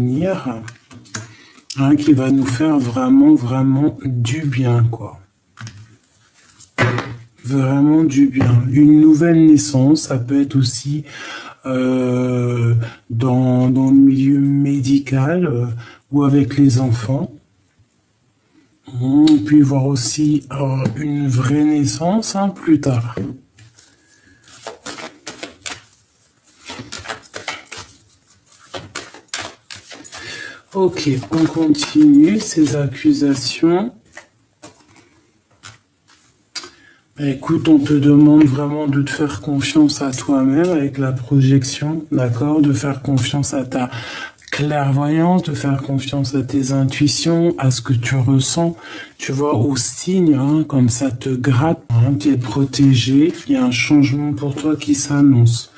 venir, hein, qui va nous faire vraiment, vraiment du bien, quoi. Vraiment du bien. Une nouvelle naissance, ça peut être aussi dans le milieu médical ou avec les enfants. On peut y voir aussi une vraie naissance, hein, plus tard. Ok, on continue ces accusations. Écoute, on te demande vraiment de te faire confiance à toi-même avec la projection, d'accord? De faire confiance à ta clairvoyance, de faire confiance à tes intuitions, à ce que tu ressens, tu vois, aux signes, hein, comme ça te gratte, hein, tu es protégé, il y a un changement pour toi qui s'annonce.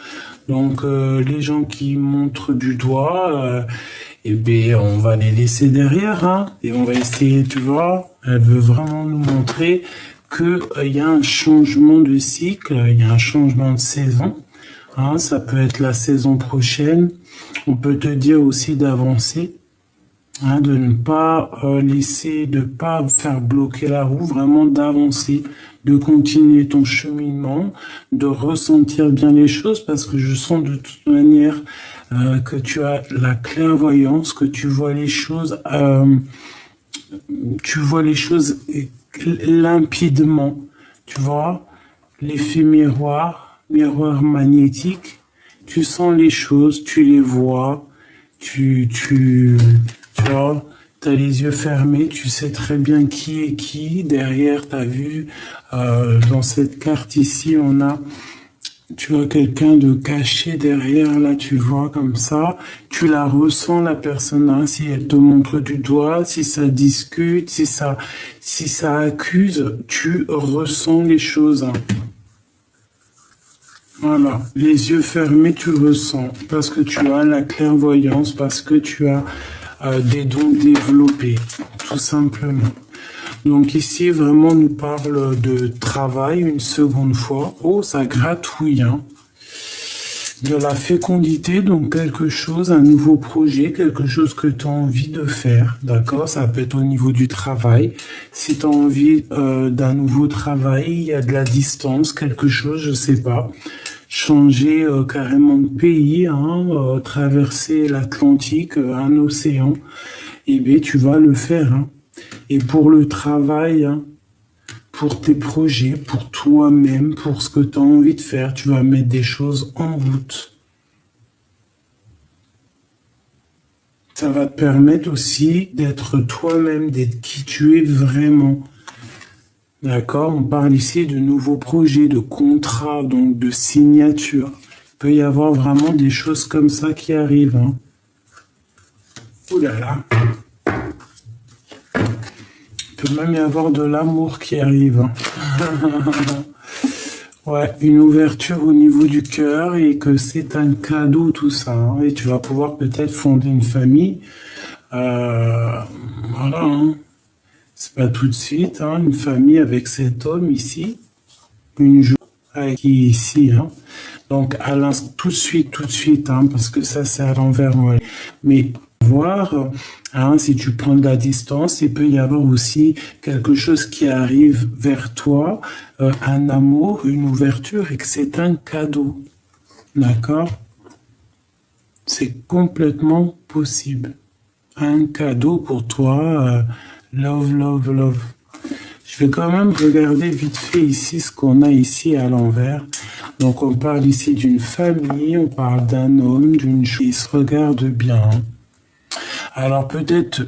Donc, les gens qui montrent du doigt, eh bien, on va les laisser derrière, hein, et on va essayer, tu vois, elle veut vraiment nous montrer qu'il y a un changement de cycle, il y a un changement de saison. Hein, ça peut être la saison prochaine. On peut te dire aussi d'avancer, hein, de ne pas laisser, de pas faire bloquer la roue, vraiment d'avancer, de continuer ton cheminement, de ressentir bien les choses, parce que je sens de toute manière que tu as la clairvoyance, que tu vois les choses limpidement, tu vois, l'effet miroir magnétique, tu sens les choses, tu les vois, tu vois, t'as les yeux fermés, tu sais très bien qui est qui, derrière, t'as vu, dans cette carte ici, on a, tu vois, quelqu'un de caché derrière, là, tu vois, comme ça, tu la ressens, la personne, hein, si elle te montre du doigt, si ça discute, si ça accuse, tu ressens les choses, hein. Voilà, les yeux fermés, tu ressens, parce que tu as la clairvoyance, parce que tu as des dons développés, tout simplement. Donc ici, vraiment, on nous parle de travail une seconde fois. Oh, ça gratouille, hein. De la fécondité, donc quelque chose, un nouveau projet, quelque chose que tu as envie de faire, d'accord? Ça peut être au niveau du travail. Si tu as envie d'un nouveau travail, il y a de la distance, quelque chose, je sais pas. Changer carrément de pays, hein, traverser l'Atlantique, un océan, eh bien, tu vas le faire, hein. Et pour le travail, hein, pour tes projets, pour toi-même, pour ce que tu as envie de faire, tu vas mettre des choses en route. Ça va te permettre aussi d'être toi-même, d'être qui tu es vraiment. D'accord? On parle ici de nouveaux projets, de contrats, donc de signatures. Il peut y avoir vraiment des choses comme ça qui arrivent, hein. Ouh là là. Il peut même y avoir de l'amour qui arrive, hein. Ouais, une ouverture au niveau du cœur et que c'est un cadeau tout ça, hein. Et tu vas pouvoir peut-être fonder une famille. Voilà, hein. C'est pas tout de suite, hein, une famille avec cet homme ici, une journée qui est ici, hein. Donc à l'instant, tout de suite, hein, parce que ça c'est à l'envers, ouais. Mais voir, hein, si tu prends de la distance, il peut y avoir aussi quelque chose qui arrive vers toi, un amour, une ouverture, et que c'est un cadeau, d'accord? C'est complètement possible. Un cadeau pour toi, love, love, love. Je vais quand même regarder vite fait ici ce qu'on a ici à l'envers. Donc on parle ici d'une famille, on parle d'un homme, d'une chose qui se regarde bien. Alors peut-être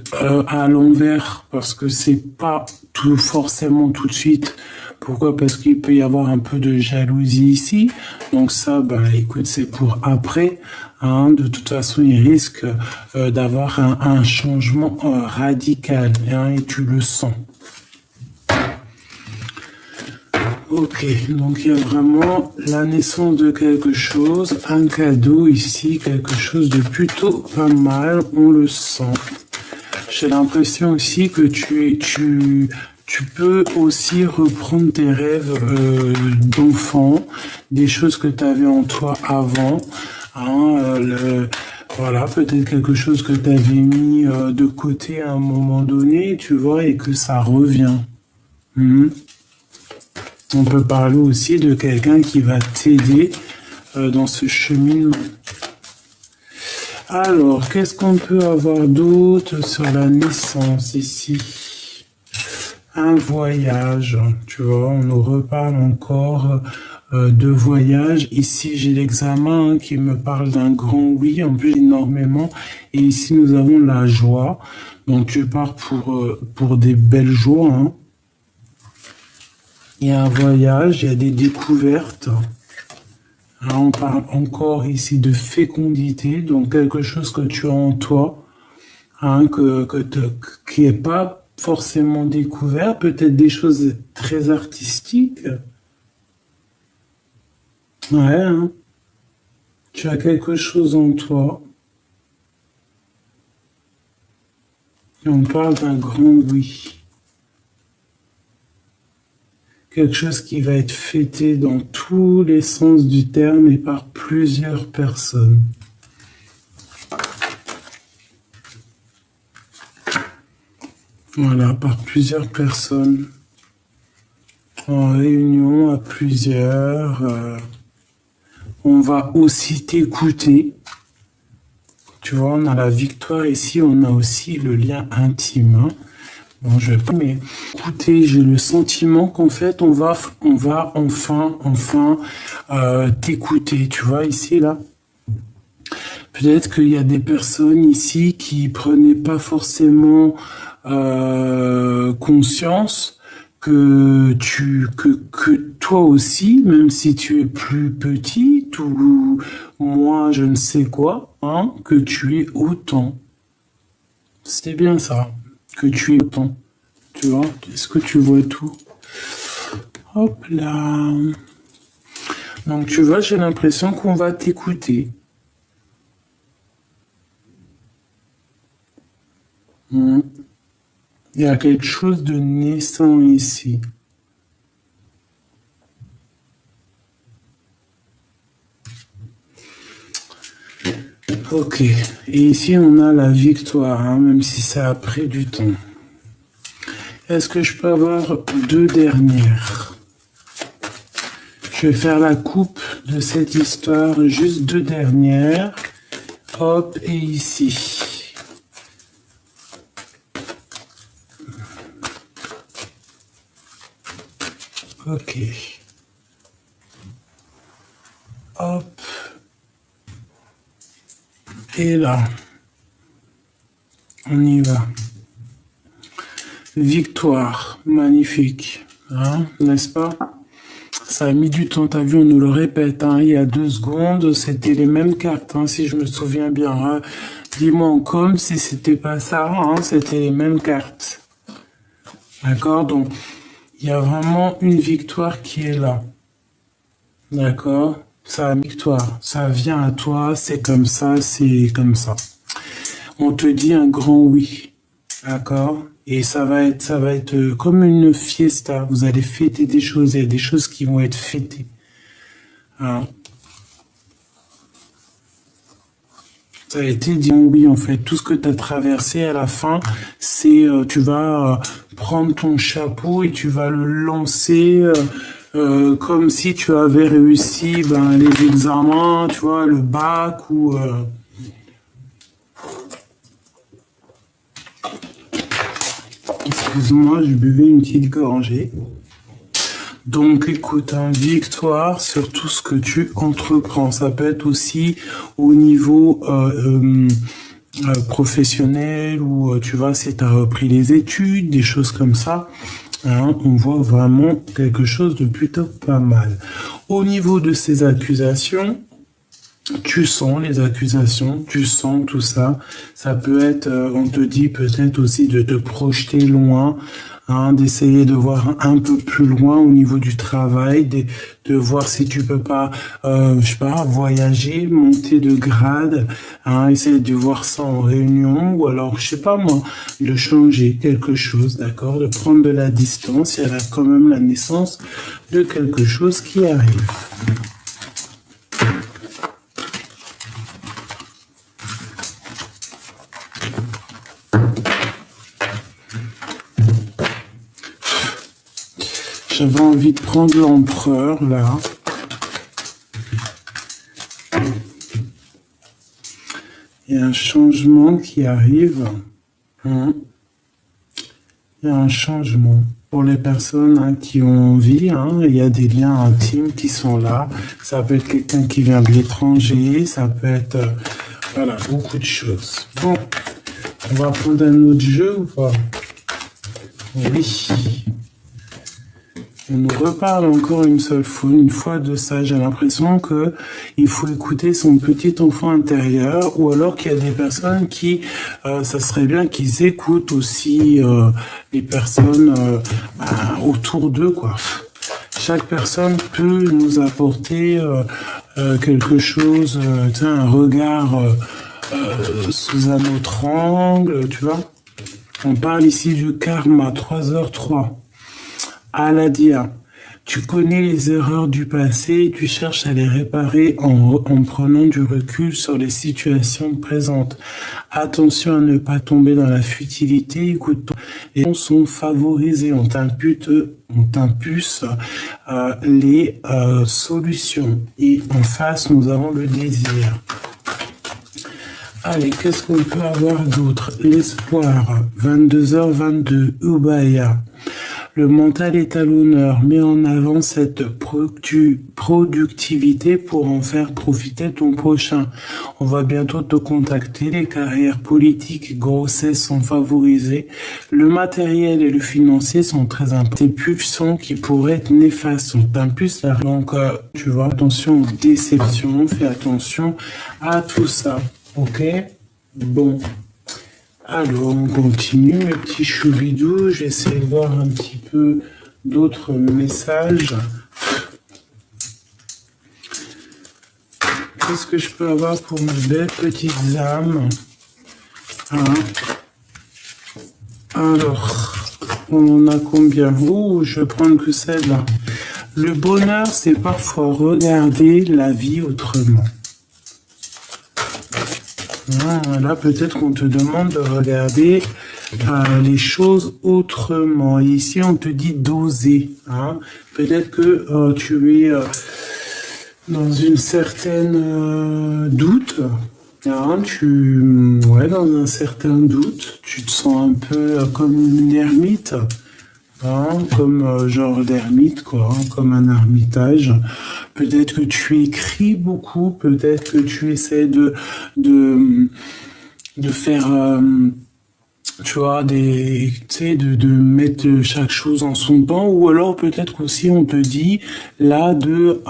à l'envers, parce que c'est pas tout forcément tout de suite. Pourquoi? Parce qu'il peut y avoir un peu de jalousie ici. Donc ça, ben écoute, c'est pour après. Hein. De toute façon, il risque d'avoir un changement radical, hein, et tu le sens. Ok, donc il y a vraiment la naissance de quelque chose, un cadeau ici, quelque chose de plutôt pas mal, on le sent. J'ai l'impression aussi que tu peux aussi reprendre tes rêves d'enfant, des choses que tu avais en toi avant, hein, Voilà, peut-être quelque chose que tu avais mis de côté à un moment donné, tu vois, et que ça revient. Mhm. On peut parler aussi de quelqu'un qui va t'aider dans ce cheminement. Alors, qu'est-ce qu'on peut avoir d'autre sur la naissance ici? Un voyage, tu vois, on nous reparle encore de voyage. Ici, j'ai l'examen qui me parle d'un grand oui, en plus énormément. Et ici, nous avons la joie. Donc, tu pars pour des belles joies. Hein. Il y a un voyage, il y a des découvertes. Hein, on parle encore ici de fécondité, donc quelque chose que tu as en toi, hein, qui n'est pas forcément découvert, peut-être des choses très artistiques. Ouais, hein. Tu as quelque chose en toi. Et on parle d'un grand oui. Quelque chose qui va être fêté dans tous les sens du terme et par plusieurs personnes. Voilà, par plusieurs personnes. En réunion à plusieurs. On va aussi t'écouter. Tu vois, on a la victoire ici, on a aussi le lien intime. Hein. Bon, je vais pas, mais écoutez, j'ai le sentiment qu'en fait, on va enfin t'écouter. Tu vois, ici, là. Peut-être qu'il y a des personnes ici qui prenaient pas forcément conscience que toi aussi, même si tu es plus petite ou moi je ne sais quoi, hein, que tu es autant. C'était bien ça, que tu es autant. Tu vois, est-ce que tu vois tout? Hop là. Donc tu vois, j'ai l'impression qu'on va t'écouter. Il y a quelque chose de naissant ici. Ok, et ici on a la victoire, hein, même si ça a pris du temps. Est-ce que je peux avoir deux dernières? Je vais faire la coupe de cette histoire, juste deux dernières. Hop, et ici. Ok. Hop. Et là. On y va. Victoire. Magnifique. Hein, n'est-ce pas? Ça a mis du temps, t'as vu, on nous le répète, hein, il y a 2 secondes, c'était les mêmes cartes, hein, si je me souviens bien. Hein. Dis-moi en com si c'était pas ça, hein, c'était les mêmes cartes. D'accord? Donc, il y a vraiment une victoire qui est là. D'accord? Ça a victoire. Ça vient à toi, c'est comme ça, c'est comme ça. On te dit un grand oui. D'accord? Et ça va être comme une fiesta. Vous allez fêter des choses. Il y a des choses qui vont être fêtées. Hein? Ça a été dit oui, en fait. Tout ce que tu as traversé à la fin, c'est tu vas prendre ton chapeau et tu vas le lancer comme si tu avais réussi les examens, tu vois, le bac ou... Excuse-moi, je buvais une petite gorgée. Donc, écoute, hein, victoire sur tout ce que tu entreprends. Ça peut être aussi au niveau professionnel ou, tu vois, si tu as repris les études, des choses comme ça. Hein, on voit vraiment quelque chose de plutôt pas mal. Au niveau de ces accusations, tu sens les accusations, tu sens tout ça. Ça peut être, on te dit peut-être aussi de te projeter loin, hein, d'essayer de voir un peu plus loin au niveau du travail, de voir si tu peux pas, je sais pas, voyager, monter de grade, hein, essayer de voir ça en réunion, ou alors, je sais pas moi, de changer quelque chose, d'accord, de prendre de la distance. Il y a là quand même la naissance de quelque chose qui arrive. J'avais envie de prendre l'empereur, là. Il y a un changement qui arrive. Il y a un changement. Pour les personnes qui ont envie, il y a des liens intimes qui sont là. Ça peut être quelqu'un qui vient de l'étranger, ça peut être... voilà, beaucoup de choses. Bon, on va prendre un autre jeu ou pas? Oui. On nous reparle encore une fois de ça. J'ai l'impression que il faut écouter son petit enfant intérieur, ou alors qu'il y a des personnes qui, ça serait bien qu'ils écoutent aussi les personnes autour d'eux, quoi. Chaque personne peut nous apporter quelque chose, un regard sous un autre angle, tu vois. On parle ici du karma, 3h03. Aladia, tu connais les erreurs du passé et tu cherches à les réparer en prenant du recul sur les situations présentes. Attention à ne pas tomber dans la futilité, écoute, les gens sont favorisés, on t'impulse les solutions. Et en face, nous avons le désir. Allez, qu'est-ce qu'on peut avoir d'autre? L'espoir, 22h22, Ubaya. Le mental est à l'honneur, mets en avant cette productivité pour en faire profiter ton prochain. On va bientôt te contacter, les carrières politiques et grossesses sont favorisées, le matériel et le financier sont très importants. Tes pulsions qui pourraient être néfastes, on t'impulse là. Donc, tu vois, attention aux déceptions, fais attention à tout ça, ok? Bon. Alors, on continue, mes petits choubidous. J'essaie de voir un petit peu d'autres messages. Qu'est-ce que je peux avoir pour mes belles petites âmes? Alors, on en a combien? Oh, je vais prendre que celle-là. Le bonheur, c'est parfois regarder la vie autrement. Là, peut-être qu'on te demande de regarder les choses autrement. Et ici, on te dit d'oser. Peut-être que tu es dans une certaine doute. Dans un certain doute. Tu te sens un peu comme une ermite. Comme genre d'ermite, quoi, comme un ermitage. Peut-être que tu écris beaucoup, peut-être que tu essaies de faire, tu vois, de mettre chaque chose en son temps, ou alors peut-être aussi on te dit là de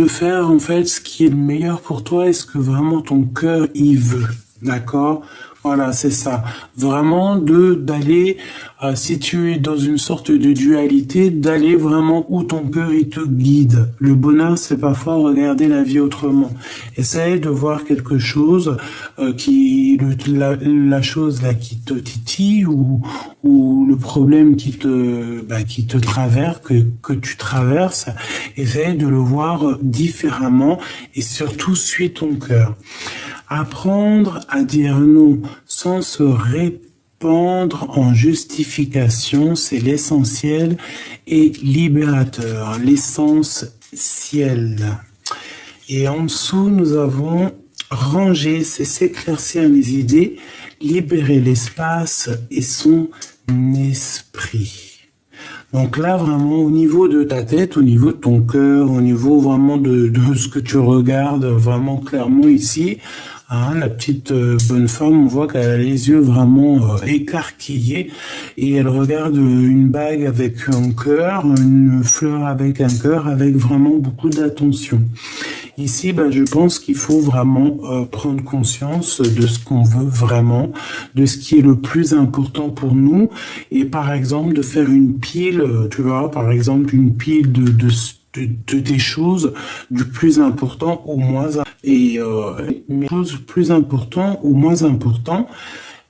faire en fait ce qui est le meilleur pour toi et ce que vraiment ton cœur y veut, d'accord? Voilà, c'est ça. Vraiment d'aller, si tu es dans une sorte de dualité, d'aller vraiment où ton cœur il te guide. Le bonheur, c'est parfois regarder la vie autrement. Essaye de voir quelque chose la chose là qui te titille ou le problème qui te traverse, que tu traverses. Essaye de le voir différemment et surtout suis ton cœur. Apprendre à dire non sans se répandre en justification, c'est l'essentiel et libérateur, l'essentiel. Et en dessous, nous avons ranger, c'est s'éclaircir les idées, libérer l'espace et son esprit. Donc là, vraiment, au niveau de ta tête, au niveau de ton cœur, au niveau vraiment de ce que tu regardes vraiment clairement ici, la petite bonne femme, on voit qu'elle a les yeux vraiment écarquillés et elle regarde une bague avec un cœur, une fleur avec un cœur, avec vraiment beaucoup d'attention. Ici, je pense qu'il faut vraiment prendre conscience de ce qu'on veut vraiment, de ce qui est le plus important pour nous, et par exemple de faire une pile, tu vois, par exemple une pile des choses du plus important au moins choses plus important ou moins important,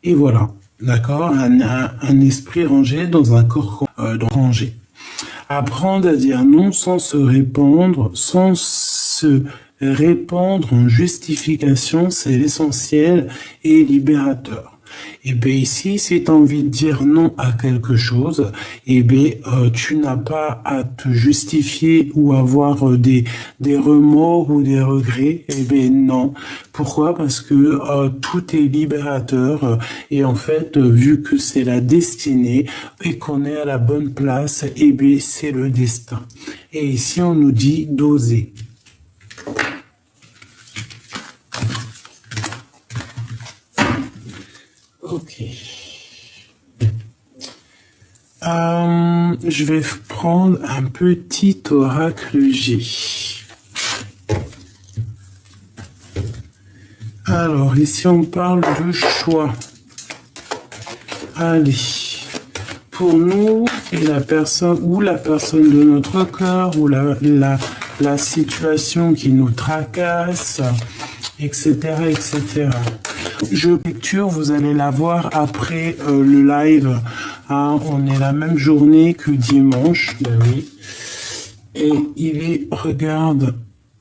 et voilà, d'accord, un esprit rangé dans un corps rangé. Apprendre à dire non sans se répandre en justification, c'est l'essentiel et libérateur. Et bien ici, si tu as envie de dire non à quelque chose, et bien tu n'as pas à te justifier ou avoir des remords ou des regrets. Et bien non. Pourquoi? Parce que tout est libérateur et en fait, vu que c'est la destinée et qu'on est à la bonne place, et bien c'est le destin. Et ici, on nous dit d'oser. Ok. Je vais prendre un petit oracle G. Alors, ici, on parle de choix. Allez. Pour nous, et la personne de notre cœur, ou la situation qui nous tracasse, etc., etc. Je lecture, vous allez la voir après le live. Hein, on est la même journée que dimanche, ben oui. Et il est, regarde,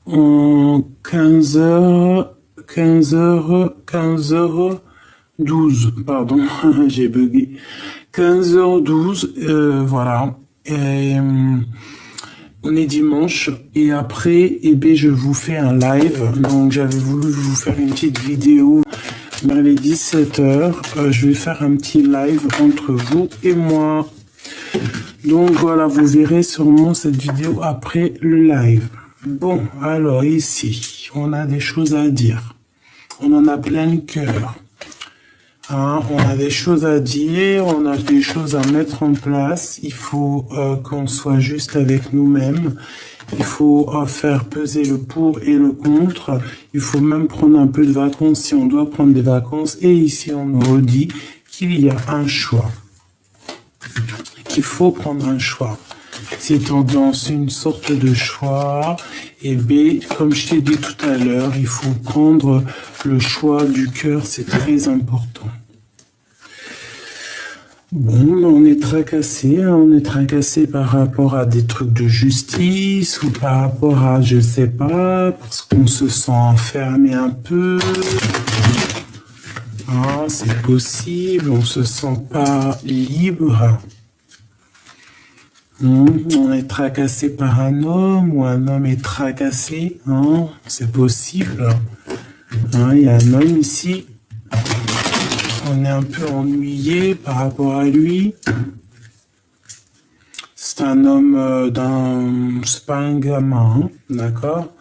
en 15h12, pardon, j'ai bugué. 15h12, voilà. Et, on est dimanche et après, eh bien, je vous fais un live. Donc, j'avais voulu vous faire une petite vidéo vers les 17h. Je vais faire un petit live entre vous et moi. Donc, voilà, vous verrez sûrement cette vidéo après le live. Bon, alors ici, on a des choses à dire. On en a plein le cœur. Hein, on a des choses à dire, on a des choses à mettre en place. Il faut qu'on soit juste avec nous-mêmes. Il faut faire peser le pour et le contre. Il faut même prendre un peu de vacances si on doit prendre des vacances. Et ici, on nous redit qu'il y a un choix. Qu'il faut prendre un choix. C'est dans une sorte de choix. Et B, comme je t'ai dit tout à l'heure, il faut prendre le choix du cœur. C'est très important. Bon, on est tracassé, hein, on est tracassé par rapport à des trucs de justice ou par rapport à, je sais pas, parce qu'on se sent enfermé un peu. Ah, c'est possible, on se sent pas libre. On est tracassé par un homme ou un homme est tracassé, hein, c'est possible. Hein, il y a un homme ici. On est un peu ennuyé par rapport à lui. C'est un homme c'est pas un gamin, hein, d'accord?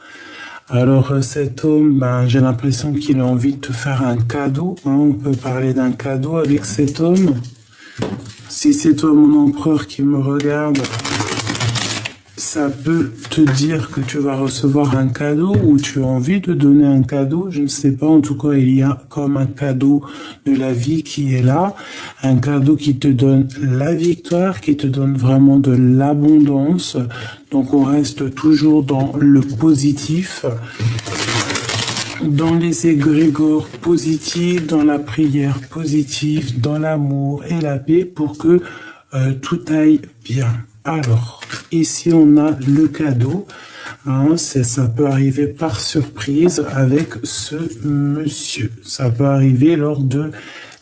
Alors cet homme, j'ai l'impression qu'il a envie de te faire un cadeau. Hein, on peut parler d'un cadeau avec cet homme. Si c'est toi mon empereur qui me regarde, ça peut te dire que tu vas recevoir un cadeau ou tu as envie de donner un cadeau, je ne sais pas. En tout cas, il y a comme un cadeau de la vie qui est là, un cadeau qui te donne la victoire, qui te donne vraiment de l'abondance. Donc on reste toujours dans le positif, dans les égrégores positifs, dans la prière positive, dans l'amour et la paix pour que tout aille bien. Alors, ici on a le cadeau, hein, ça peut arriver par surprise avec ce monsieur, ça peut arriver lors de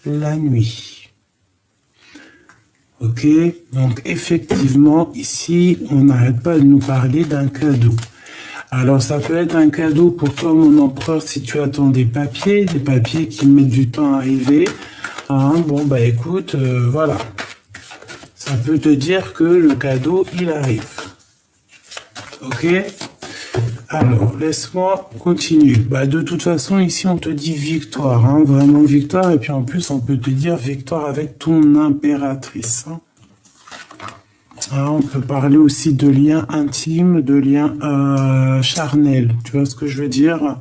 la nuit. Ok, donc effectivement ici on n'arrête pas de nous parler d'un cadeau. Alors ça peut être un cadeau pour toi mon empereur si tu attends des papiers qui mettent du temps à arriver. Hein, bon bah écoute, voilà. Ça peut te dire que le cadeau, il arrive. Ok? Alors, laisse-moi continuer. De toute façon, ici, on te dit victoire. Hein, vraiment victoire. Et puis, en plus, on peut te dire victoire avec ton impératrice. Hein. Hein, on peut parler aussi de liens intimes, de liens charnels. Tu vois ce que je veux dire?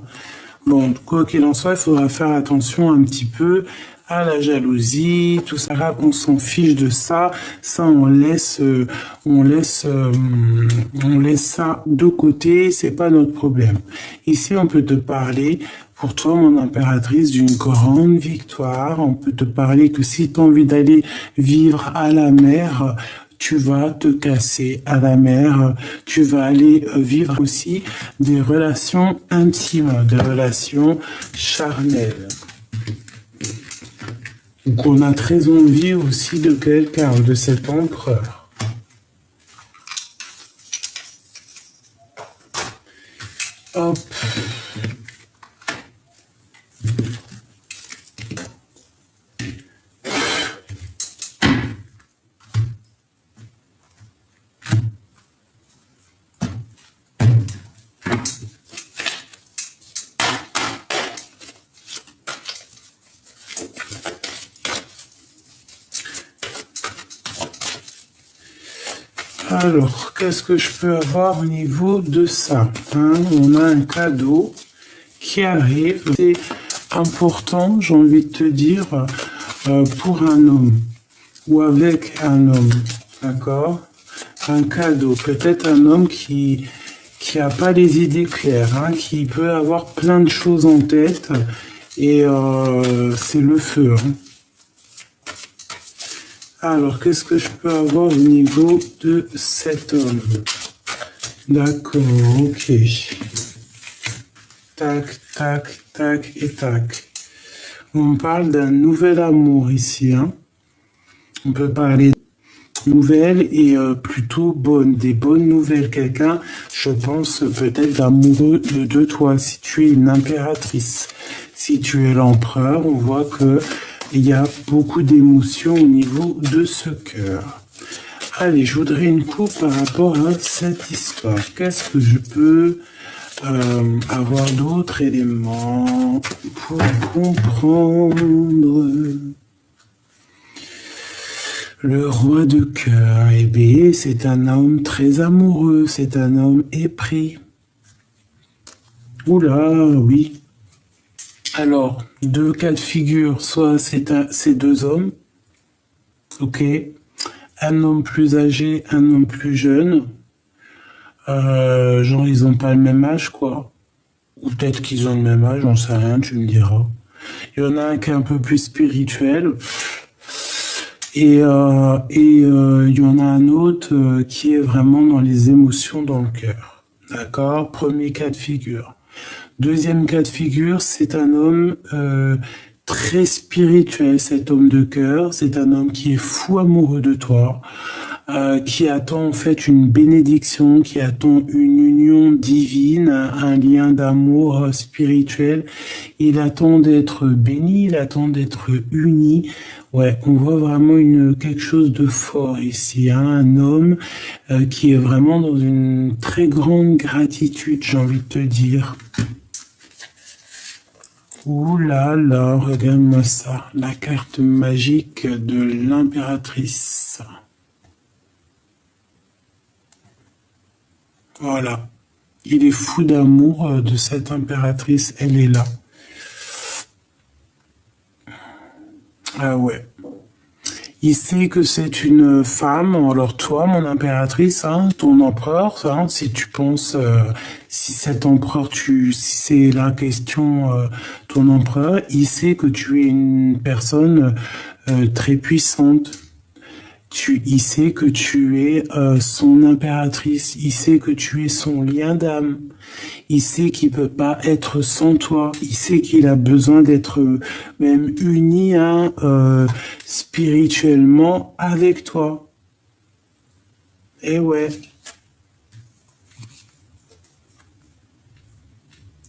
Bon, quoi qu'il en soit, il faudra faire attention un petit peu à la jalousie, tout ça, on s'en fiche de ça, on laisse ça de côté, c'est pas notre problème. Ici, on peut te parler, pour toi, mon impératrice, d'une grande victoire. On peut te parler que si tu as envie d'aller vivre à la mer, tu vas te casser à la mer, tu vas aller vivre aussi des relations intimes, des relations charnelles. Donc on a très envie aussi de quelqu'un, de cet empereur. Hop. Alors, qu'est-ce que je peux avoir au niveau de ça, hein? On a un cadeau qui arrive. C'est important, j'ai envie de te dire, pour un homme ou avec un homme, d'accord? Un cadeau, peut-être un homme qui a pas les idées claires, hein, qui peut avoir plein de choses en tête et c'est le feu, hein. Alors, qu'est-ce que je peux avoir au niveau de cet homme? D'accord, ok. Tac, tac, tac et tac. On parle d'un nouvel amour ici, hein. On peut parler de nouvelles et plutôt bonnes, des bonnes nouvelles. Quelqu'un, je pense, peut-être amoureux de toi, si tu es une impératrice. Si tu es l'empereur, on voit que il y a beaucoup d'émotions au niveau de ce cœur. Allez, je voudrais une coupe par rapport à cette histoire. Qu'est-ce que je peux avoir d'autres éléments pour comprendre? Le roi de cœur, eh bien, c'est un homme très amoureux, c'est un homme épris. Oula, oui. Alors, deux cas de figure, soit c'est deux hommes, ok, un homme plus âgé, un homme plus jeune, genre ils ont pas le même âge, quoi, ou peut-être qu'ils ont le même âge, j'en sais rien, tu me diras. Il y en a un qui est un peu plus spirituel, et il y en a un autre qui est vraiment dans les émotions, dans le cœur, d'accord? Premier cas de figure. Deuxième cas de figure, c'est un homme très spirituel, cet homme de cœur. C'est un homme qui est fou amoureux de toi, qui attend en fait une bénédiction, qui attend une union divine, un lien d'amour spirituel. Il attend d'être béni, il attend d'être uni. Ouais, on voit vraiment quelque chose de fort ici, hein, un homme qui est vraiment dans une très grande gratitude, j'ai envie de te dire. Ouh là là, regarde-moi ça, la carte magique de l'impératrice. Voilà, il est fou d'amour de cette impératrice, elle est là. Ah ouais. Il sait que c'est une femme, alors toi, mon impératrice, hein, ton empereur, hein, si tu penses, si cet empereur, si c'est la question, ton empereur, il sait que tu es une personne très puissante. Il sait que tu es son impératrice, il sait que tu es son lien d'âme, il sait qu'il peut pas être sans toi, il sait qu'il a besoin d'être même uni, hein, spirituellement avec toi. Et ouais.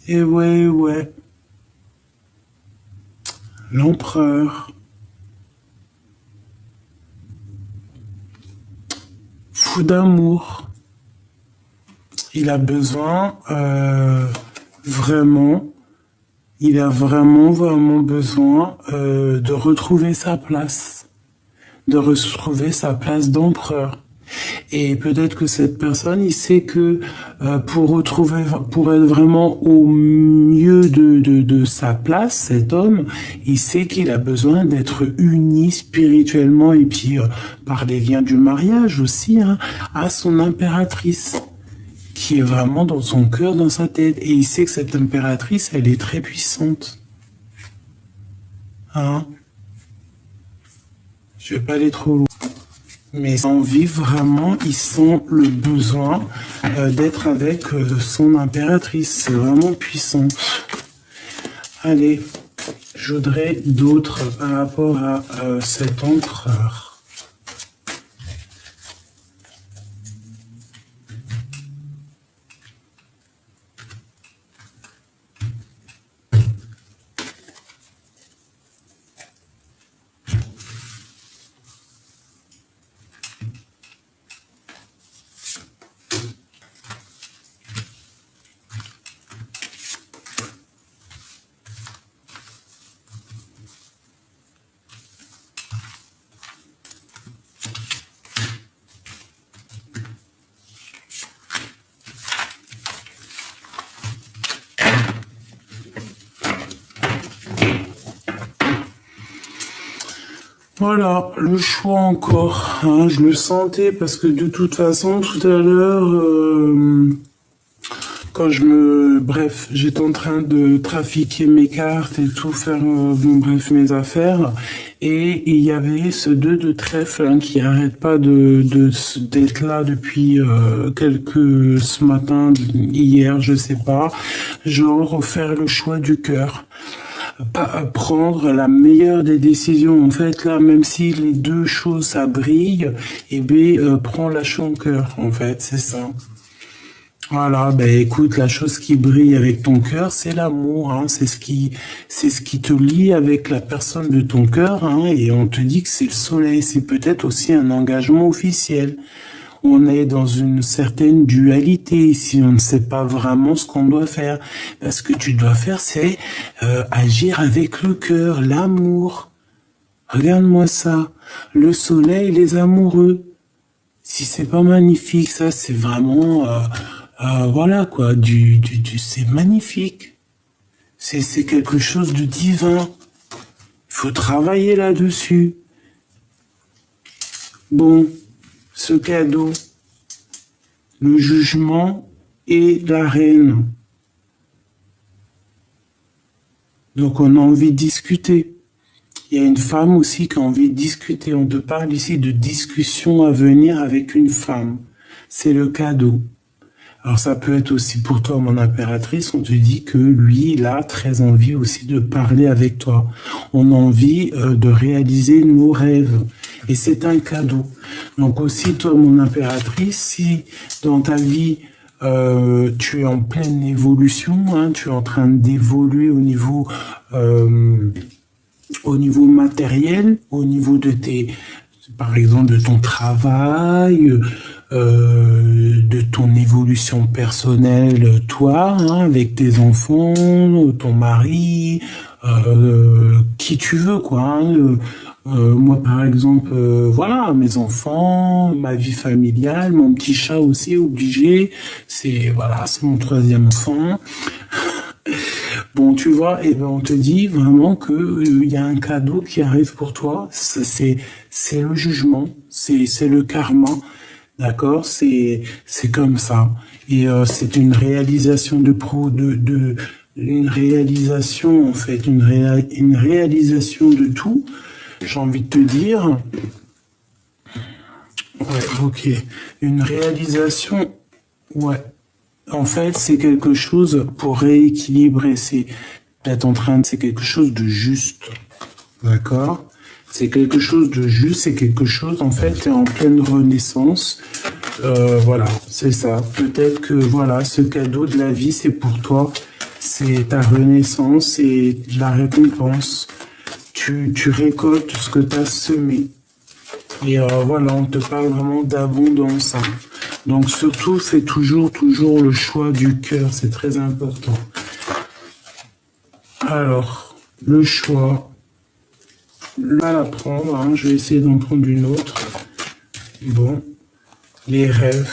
Et ouais, ouais. L'empereur. Fou d'amour. Il a besoin, vraiment, il a vraiment besoin de retrouver sa place, d'empereur. Et peut-être que cette personne, il sait que pour être vraiment au mieux de sa place, cet homme, il sait qu'il a besoin d'être uni spirituellement et puis par les liens du mariage aussi, hein, à son impératrice, qui est vraiment dans son cœur, dans sa tête. Et il sait que cette impératrice, elle est très puissante. Hein? Je vais pas aller trop loin. Mais en vivre vraiment, il sent le besoin d'être avec son impératrice. C'est vraiment puissant. Allez, je voudrais d'autres par rapport à cet empereur. Voilà, le choix encore, hein, je le sentais parce que de toute façon, tout à l'heure, bref, j'étais en train de trafiquer mes cartes et tout, faire, bon, bref, mes affaires, et il y avait ce 2 de trèfle hein, qui arrête pas d'être là depuis ce matin, hier, je sais pas, genre faire le choix du cœur. Pas prendre la meilleure des décisions. En fait, là, même si les deux choses, ça brille, eh bien, prends la chose au cœur, en fait, c'est ça. Voilà, ben écoute, la chose qui brille avec ton cœur, c'est l'amour, hein, c'est ce qui te lie avec la personne de ton cœur, hein, et on te dit que c'est le soleil, c'est peut-être aussi un engagement officiel. On est dans une certaine dualité ici, on ne sait pas vraiment ce qu'on doit faire. Ce que tu dois faire, c'est agir avec le cœur, l'amour. Regarde-moi ça, le soleil, les amoureux. Si c'est pas magnifique, ça c'est vraiment, voilà quoi, c'est magnifique. C'est quelque chose de divin. Il faut travailler là-dessus. Bon. Ce cadeau, le jugement et la reine. Donc on a envie de discuter. Il y a une femme aussi qui a envie de discuter. On te parle ici de discussion à venir avec une femme. C'est le cadeau. Alors ça peut être aussi pour toi, mon impératrice, on te dit que lui, il a très envie aussi de parler avec toi. On a envie de réaliser nos rêves. Et c'est un cadeau. Donc aussi, toi, mon impératrice, si dans ta vie, tu es en pleine évolution, hein, tu es en train d'évoluer au niveau matériel, au niveau de par exemple, de ton travail, de ton évolution personnelle, toi, hein, avec tes enfants, ton mari, qui tu veux, quoi. Hein, moi, par exemple, voilà, mes enfants, ma vie familiale, mon petit chat aussi, obligé. C'est mon 3e enfant. Bon, tu vois, et ben on te dit vraiment que il y a un cadeau qui arrive pour toi. C'est le jugement, c'est le karma, d'accord. C'est comme ça. Et c'est une réalisation une réalisation en fait, une réalisation de tout. J'ai envie de te dire. Ouais, ok. Une réalisation, ouais. En fait, c'est quelque chose pour rééquilibrer. C'est quelque chose de juste. D'accord? C'est quelque chose de juste, c'est quelque chose, en fait, t'es en pleine renaissance. Voilà, c'est ça. Peut-être que, voilà, ce cadeau de la vie, c'est pour toi. C'est ta renaissance et la récompense. Tu récoltes ce que tu as semé. Et voilà, on te parle vraiment d'abondance. Hein. Donc surtout, fais toujours le choix du cœur, c'est très important. Alors, le choix, mal à prendre, hein, je vais essayer d'en prendre une autre. Bon, les rêves.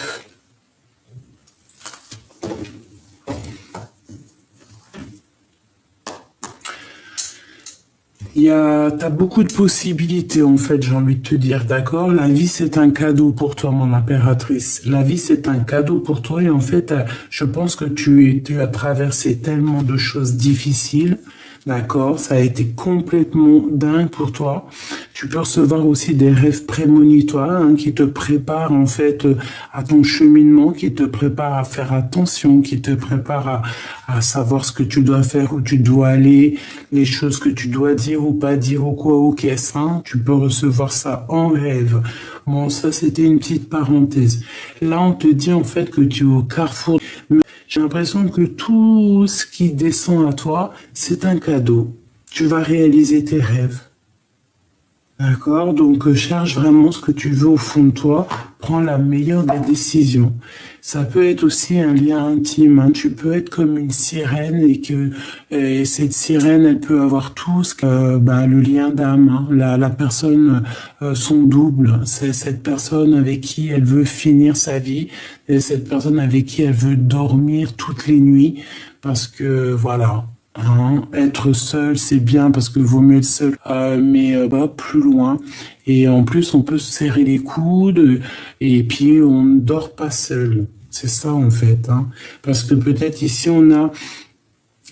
T'as beaucoup de possibilités, en fait, j'ai envie de te dire, d'accord? La vie, c'est un cadeau pour toi, mon impératrice. La vie, c'est un cadeau pour toi, et en fait, je pense que tu as traversé tellement de choses difficiles, d'accord? Ça a été complètement dingue pour toi. Tu peux recevoir aussi des rêves prémonitoires hein, qui te préparent en fait à ton cheminement, qui te préparent à faire attention, qui te préparent à savoir ce que tu dois faire, où tu dois aller, les choses que tu dois dire ou pas dire ou quoi ou qu'est-ce. Hein. Tu peux recevoir ça en rêve. Bon, ça c'était une petite parenthèse. Là, on te dit en fait que tu es au carrefour. J'ai l'impression que tout ce qui descend à toi, c'est un cadeau. Tu vas réaliser tes rêves. D'accord? Donc, cherche vraiment ce que tu veux au fond de toi. Prends la meilleure des décisions. Ça peut être aussi un lien intime. Hein. Tu peux être comme une sirène et cette sirène, elle peut avoir tout ce que, le lien d'âme. Hein. La personne, son double. C'est cette personne avec qui elle veut finir sa vie. Et cette personne avec qui elle veut dormir toutes les nuits. Parce que, voilà. Hein, être seul, c'est bien parce que vaut mieux être seul, mais plus loin. Et en plus, on peut se serrer les coudes et puis on ne dort pas seul. C'est ça en fait. Hein. Parce que peut-être ici, on a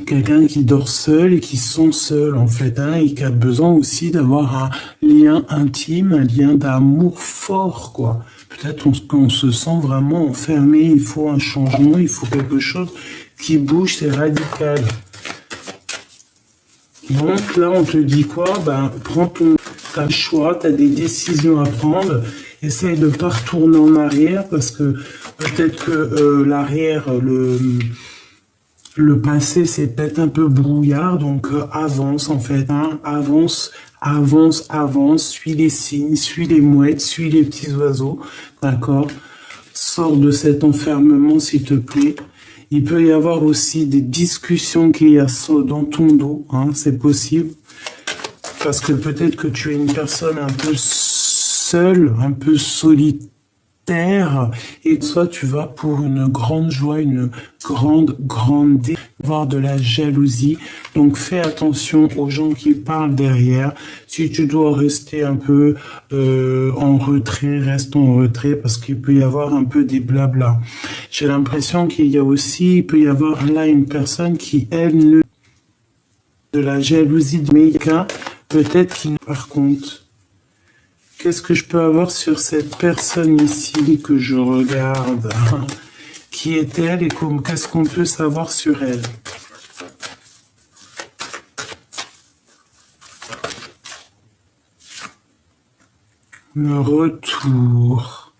quelqu'un qui dort seul et qui se sent seul en fait, hein, et qui a besoin aussi d'avoir un lien intime, un lien d'amour fort, quoi. Peut-être qu'on se sent vraiment enfermé, il faut un changement, il faut quelque chose qui bouge, c'est radical. Donc là, on te dit quoi? Prends t'as le choix, t'as des décisions à prendre. Essaye de pas retourner en arrière parce que peut-être que l'arrière, le passé, c'est peut-être un peu brouillard. Donc avance en fait, hein, avance, suis les signes, suis les mouettes, suis les petits oiseaux, d'accord? Sors de cet enfermement, s'il te plaît. Il peut y avoir aussi des discussions qu'il y a dans ton dos, hein, c'est possible. Parce que peut-être que tu es une personne un peu seule, un peu solitaire, et soit tu vas pour une grande joie, une grande voire de la jalousie. Donc fais attention aux gens qui parlent derrière. Si tu dois rester un peu en retrait, reste en retrait parce qu'il peut y avoir un peu des blabla. J'ai l'impression il peut y avoir là une personne qui, elle, de la jalousie de Méga, peut-être qu'il par contre. Qu'est-ce que je peux avoir sur cette personne ici que je regarde? Qui est-elle et qu'est-ce qu'on peut savoir sur elle? Le retour.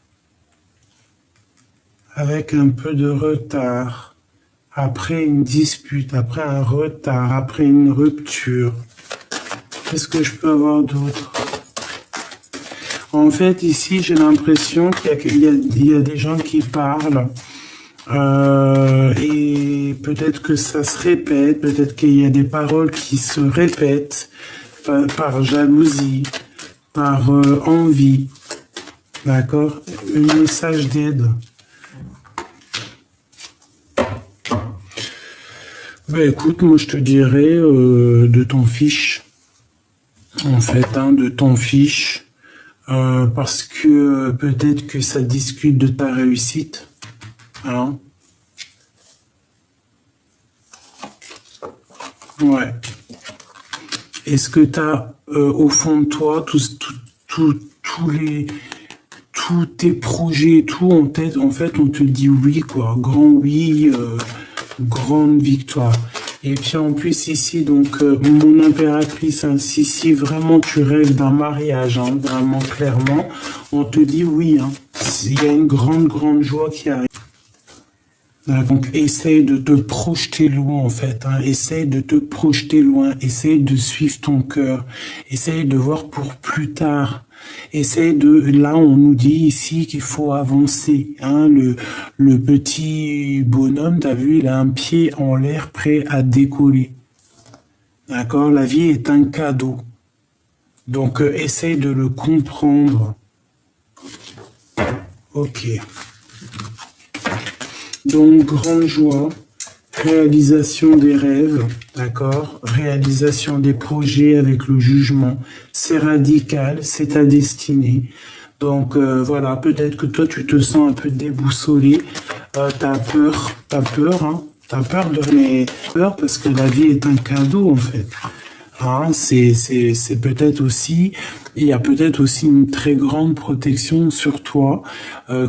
Avec un peu de retard. Après une dispute, après un retard, après une rupture. Qu'est-ce que je peux avoir d'autre? En fait, ici, j'ai l'impression qu'il y a des gens qui parlent et peut-être que ça se répète, peut-être qu'il y a des paroles qui se répètent par jalousie, par envie, d'accord? Un message d'aide. Écoute, moi je te dirais de t'en fiche, en fait, hein, de t'en fiche. Parce que peut-être que ça discute de ta réussite. Hein? Ouais. Est-ce que tu as au fond de toi tous tes projets et tout en tête? En fait, on te dit oui, quoi. Grand oui, grande victoire. Et puis en plus ici, donc mon impératrice, hein, si vraiment tu rêves d'un mariage, hein, vraiment clairement, on te dit oui, hein, il y a une grande joie qui arrive. Donc essaye de te projeter loin en fait, hein, essaye de te projeter loin, essaye de suivre ton cœur, essaye de voir pour plus tard. Là on nous dit ici qu'il faut avancer, hein, le petit bonhomme, t'as vu, il a un pied en l'air prêt à décoller. D'accord? La vie est un cadeau. Donc essaye de le comprendre. Ok. Donc grande joie. Réalisation des rêves, d'accord? Réalisation des projets avec le jugement. C'est radical, c'est ta destinée. Donc voilà, peut-être que toi tu te sens un peu déboussolé. T'as peur, hein? T'as peur mais peur parce que la vie est un cadeau en fait. Hein, c'est peut-être aussi, il y a peut-être aussi une très grande protection sur toi,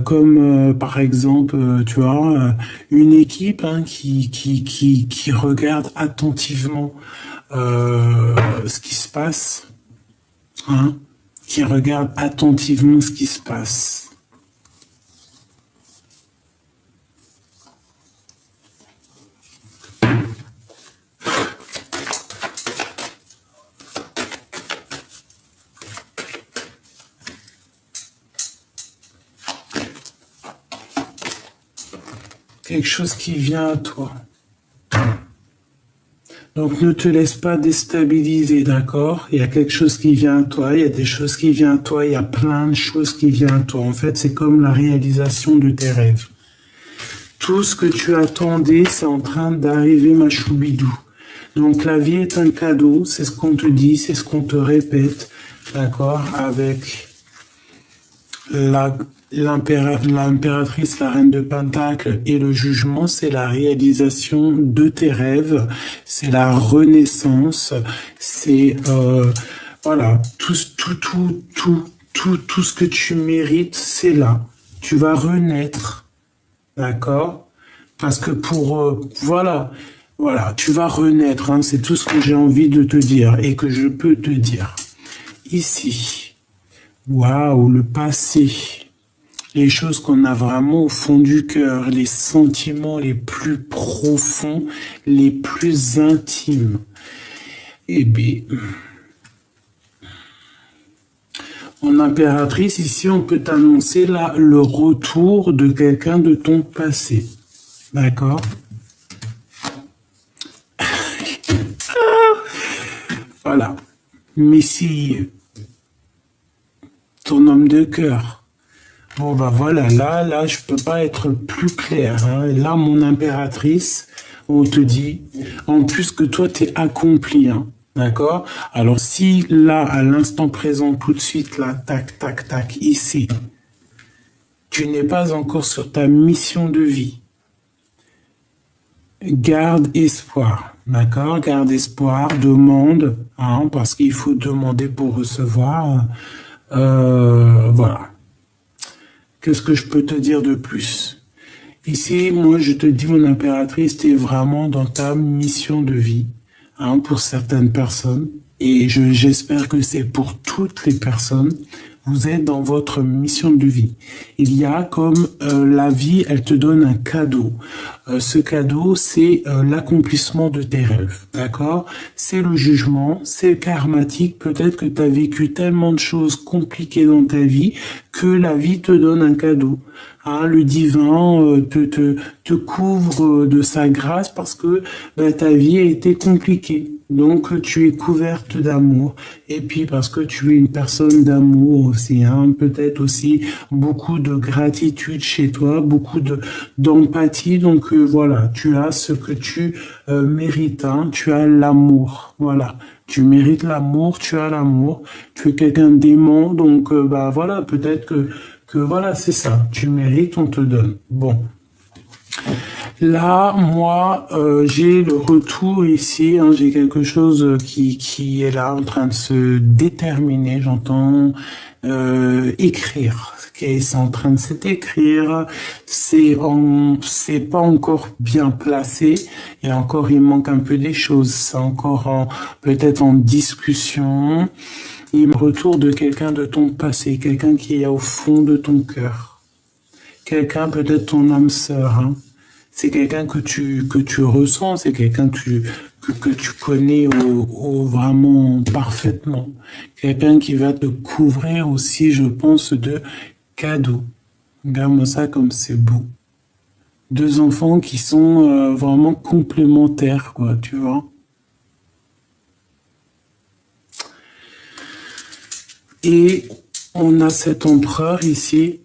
comme par exemple, tu vois, une équipe hein, qui regarde attentivement ce qui se passe, hein, qui regarde attentivement ce qui se passe. Quelque chose qui vient à toi. Donc ne te laisse pas déstabiliser, d'accord? Il y a quelque chose qui vient à toi, il y a des choses qui viennent à toi, il y a plein de choses qui viennent à toi. En fait, c'est comme la réalisation de tes rêves. Tout ce que tu attendais, c'est en train d'arriver, ma choubidou. Donc la vie est un cadeau, c'est ce qu'on te dit, c'est ce qu'on te répète, d'accord? Avec l'impératrice, la reine de Pentacle et le jugement, c'est la réalisation de tes rêves, c'est la renaissance, c'est voilà, tout ce que tu mérites, c'est là. Tu vas renaître, d'accord? Parce que voilà, tu vas renaître, hein, c'est tout ce que j'ai envie de te dire et que je peux te dire. Ici, waouh, le passé. Les choses qu'on a vraiment au fond du cœur, les sentiments les plus profonds, les plus intimes. Eh bien, en impératrice, ici, on peut t'annoncer là le retour de quelqu'un de ton passé. D'accord? Voilà. Messie, ton homme de cœur. Bon, bah voilà, là, je peux pas être plus clair. Hein. Là, mon impératrice, on te dit, en plus que toi, t'es accompli. Hein. D'accord? Alors, si là, à l'instant présent, tout de suite, là, tac, tac, tac, ici, tu n'es pas encore sur ta mission de vie, garde espoir. D'accord? Garde espoir, demande, hein, parce qu'il faut demander pour recevoir. Voilà. Qu'est-ce que je peux te dire de plus? Ici, moi, je te dis, mon impératrice, tu es vraiment dans ta mission de vie, hein, pour certaines personnes. Et j'espère que c'est pour toutes les personnes. Vous êtes dans votre mission de vie. Il y a comme la vie, elle te donne un cadeau. Ce cadeau, c'est l'accomplissement de tes rêves. D'accord? C'est le jugement, c'est karmatique. Peut-être que tu as vécu tellement de choses compliquées dans ta vie que la vie te donne un cadeau. Hein, le divin te couvre de sa grâce parce que ta vie a été compliquée. Donc tu es couverte d'amour. Et puis parce que tu es une personne d'amour aussi, hein, peut-être aussi beaucoup de gratitude chez toi, beaucoup d'empathie. Donc voilà, tu as ce que tu mérites, hein, tu as l'amour. Voilà, tu mérites l'amour, tu as l'amour. Tu es quelqu'un d'aimant, donc voilà, peut-être que voilà, c'est ça. Tu mérites, on te donne. Bon. Là, moi, j'ai le retour ici, hein, j'ai quelque chose qui est là en train de se déterminer, j'entends écrire, c'est en train de s'écrire, c'est pas encore bien placé, et encore il manque un peu des choses, c'est encore peut-être en discussion, il me retour de quelqu'un de ton passé, quelqu'un qui est au fond de ton cœur, quelqu'un peut-être ton âme sœur, hein. C'est quelqu'un que tu ressens, c'est quelqu'un que tu connais vraiment parfaitement. Quelqu'un qui va te couvrir aussi, je pense, de cadeaux. Regarde-moi ça comme c'est beau. Deux enfants qui sont vraiment complémentaires, quoi, tu vois. Et on a cet empereur ici.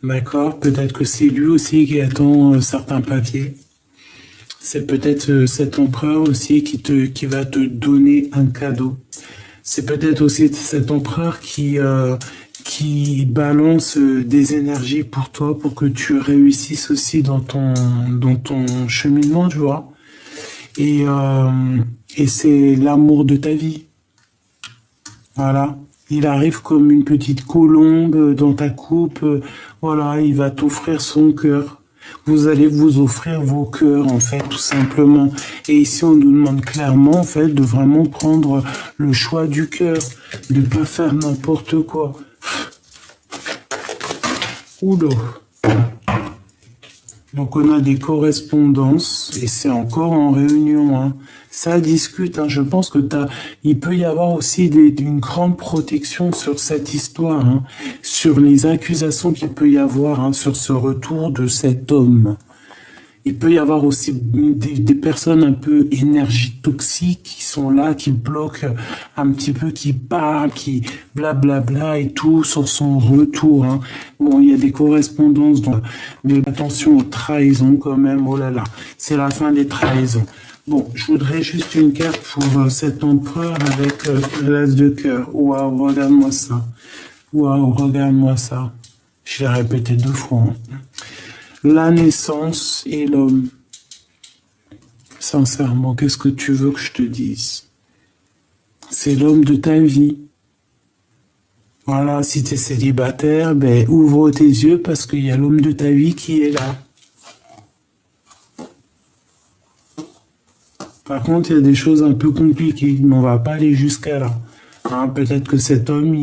D'accord, peut-être que c'est lui aussi qui attend certains papiers. C'est peut-être cet empereur aussi qui va te donner un cadeau. C'est peut-être aussi cet empereur qui balance des énergies pour toi, pour que tu réussisses aussi dans ton cheminement, tu vois. et c'est l'amour de ta vie. Voilà. Il arrive comme une petite colombe dans ta coupe. Voilà, il va t'offrir son cœur. Vous allez vous offrir vos cœurs, en fait, tout simplement. Et ici, on nous demande clairement, en fait, de vraiment prendre le choix du cœur, de pas faire n'importe quoi. Oula. Donc, on a des correspondances, et c'est encore en réunion, hein. Ça discute, hein. Je pense que il peut y avoir aussi une grande protection sur cette histoire, hein, sur les accusations qu'il peut y avoir, hein, sur ce retour de cet homme. Il peut y avoir aussi des personnes un peu énergie toxique qui sont là, qui bloquent un petit peu, qui parlent, qui blablabla et tout sur son retour, hein. Bon, il y a des correspondances, mais attention aux trahisons quand même, oh là là, c'est la fin des trahisons. Bon, je voudrais juste une carte pour cet empereur avec l'as de cœur. Waouh, regarde-moi ça. Waouh, regarde-moi ça. Je l'ai répété 2 fois, hein. La naissance et l'homme. Sincèrement, qu'est-ce que tu veux que je te dise? C'est l'homme de ta vie. Voilà, si tu es célibataire, ben, ouvre tes yeux parce qu'il y a l'homme de ta vie qui est là. Par contre, il y a des choses un peu compliquées, mais on va pas aller jusqu'à là. Hein, peut-être que cet homme,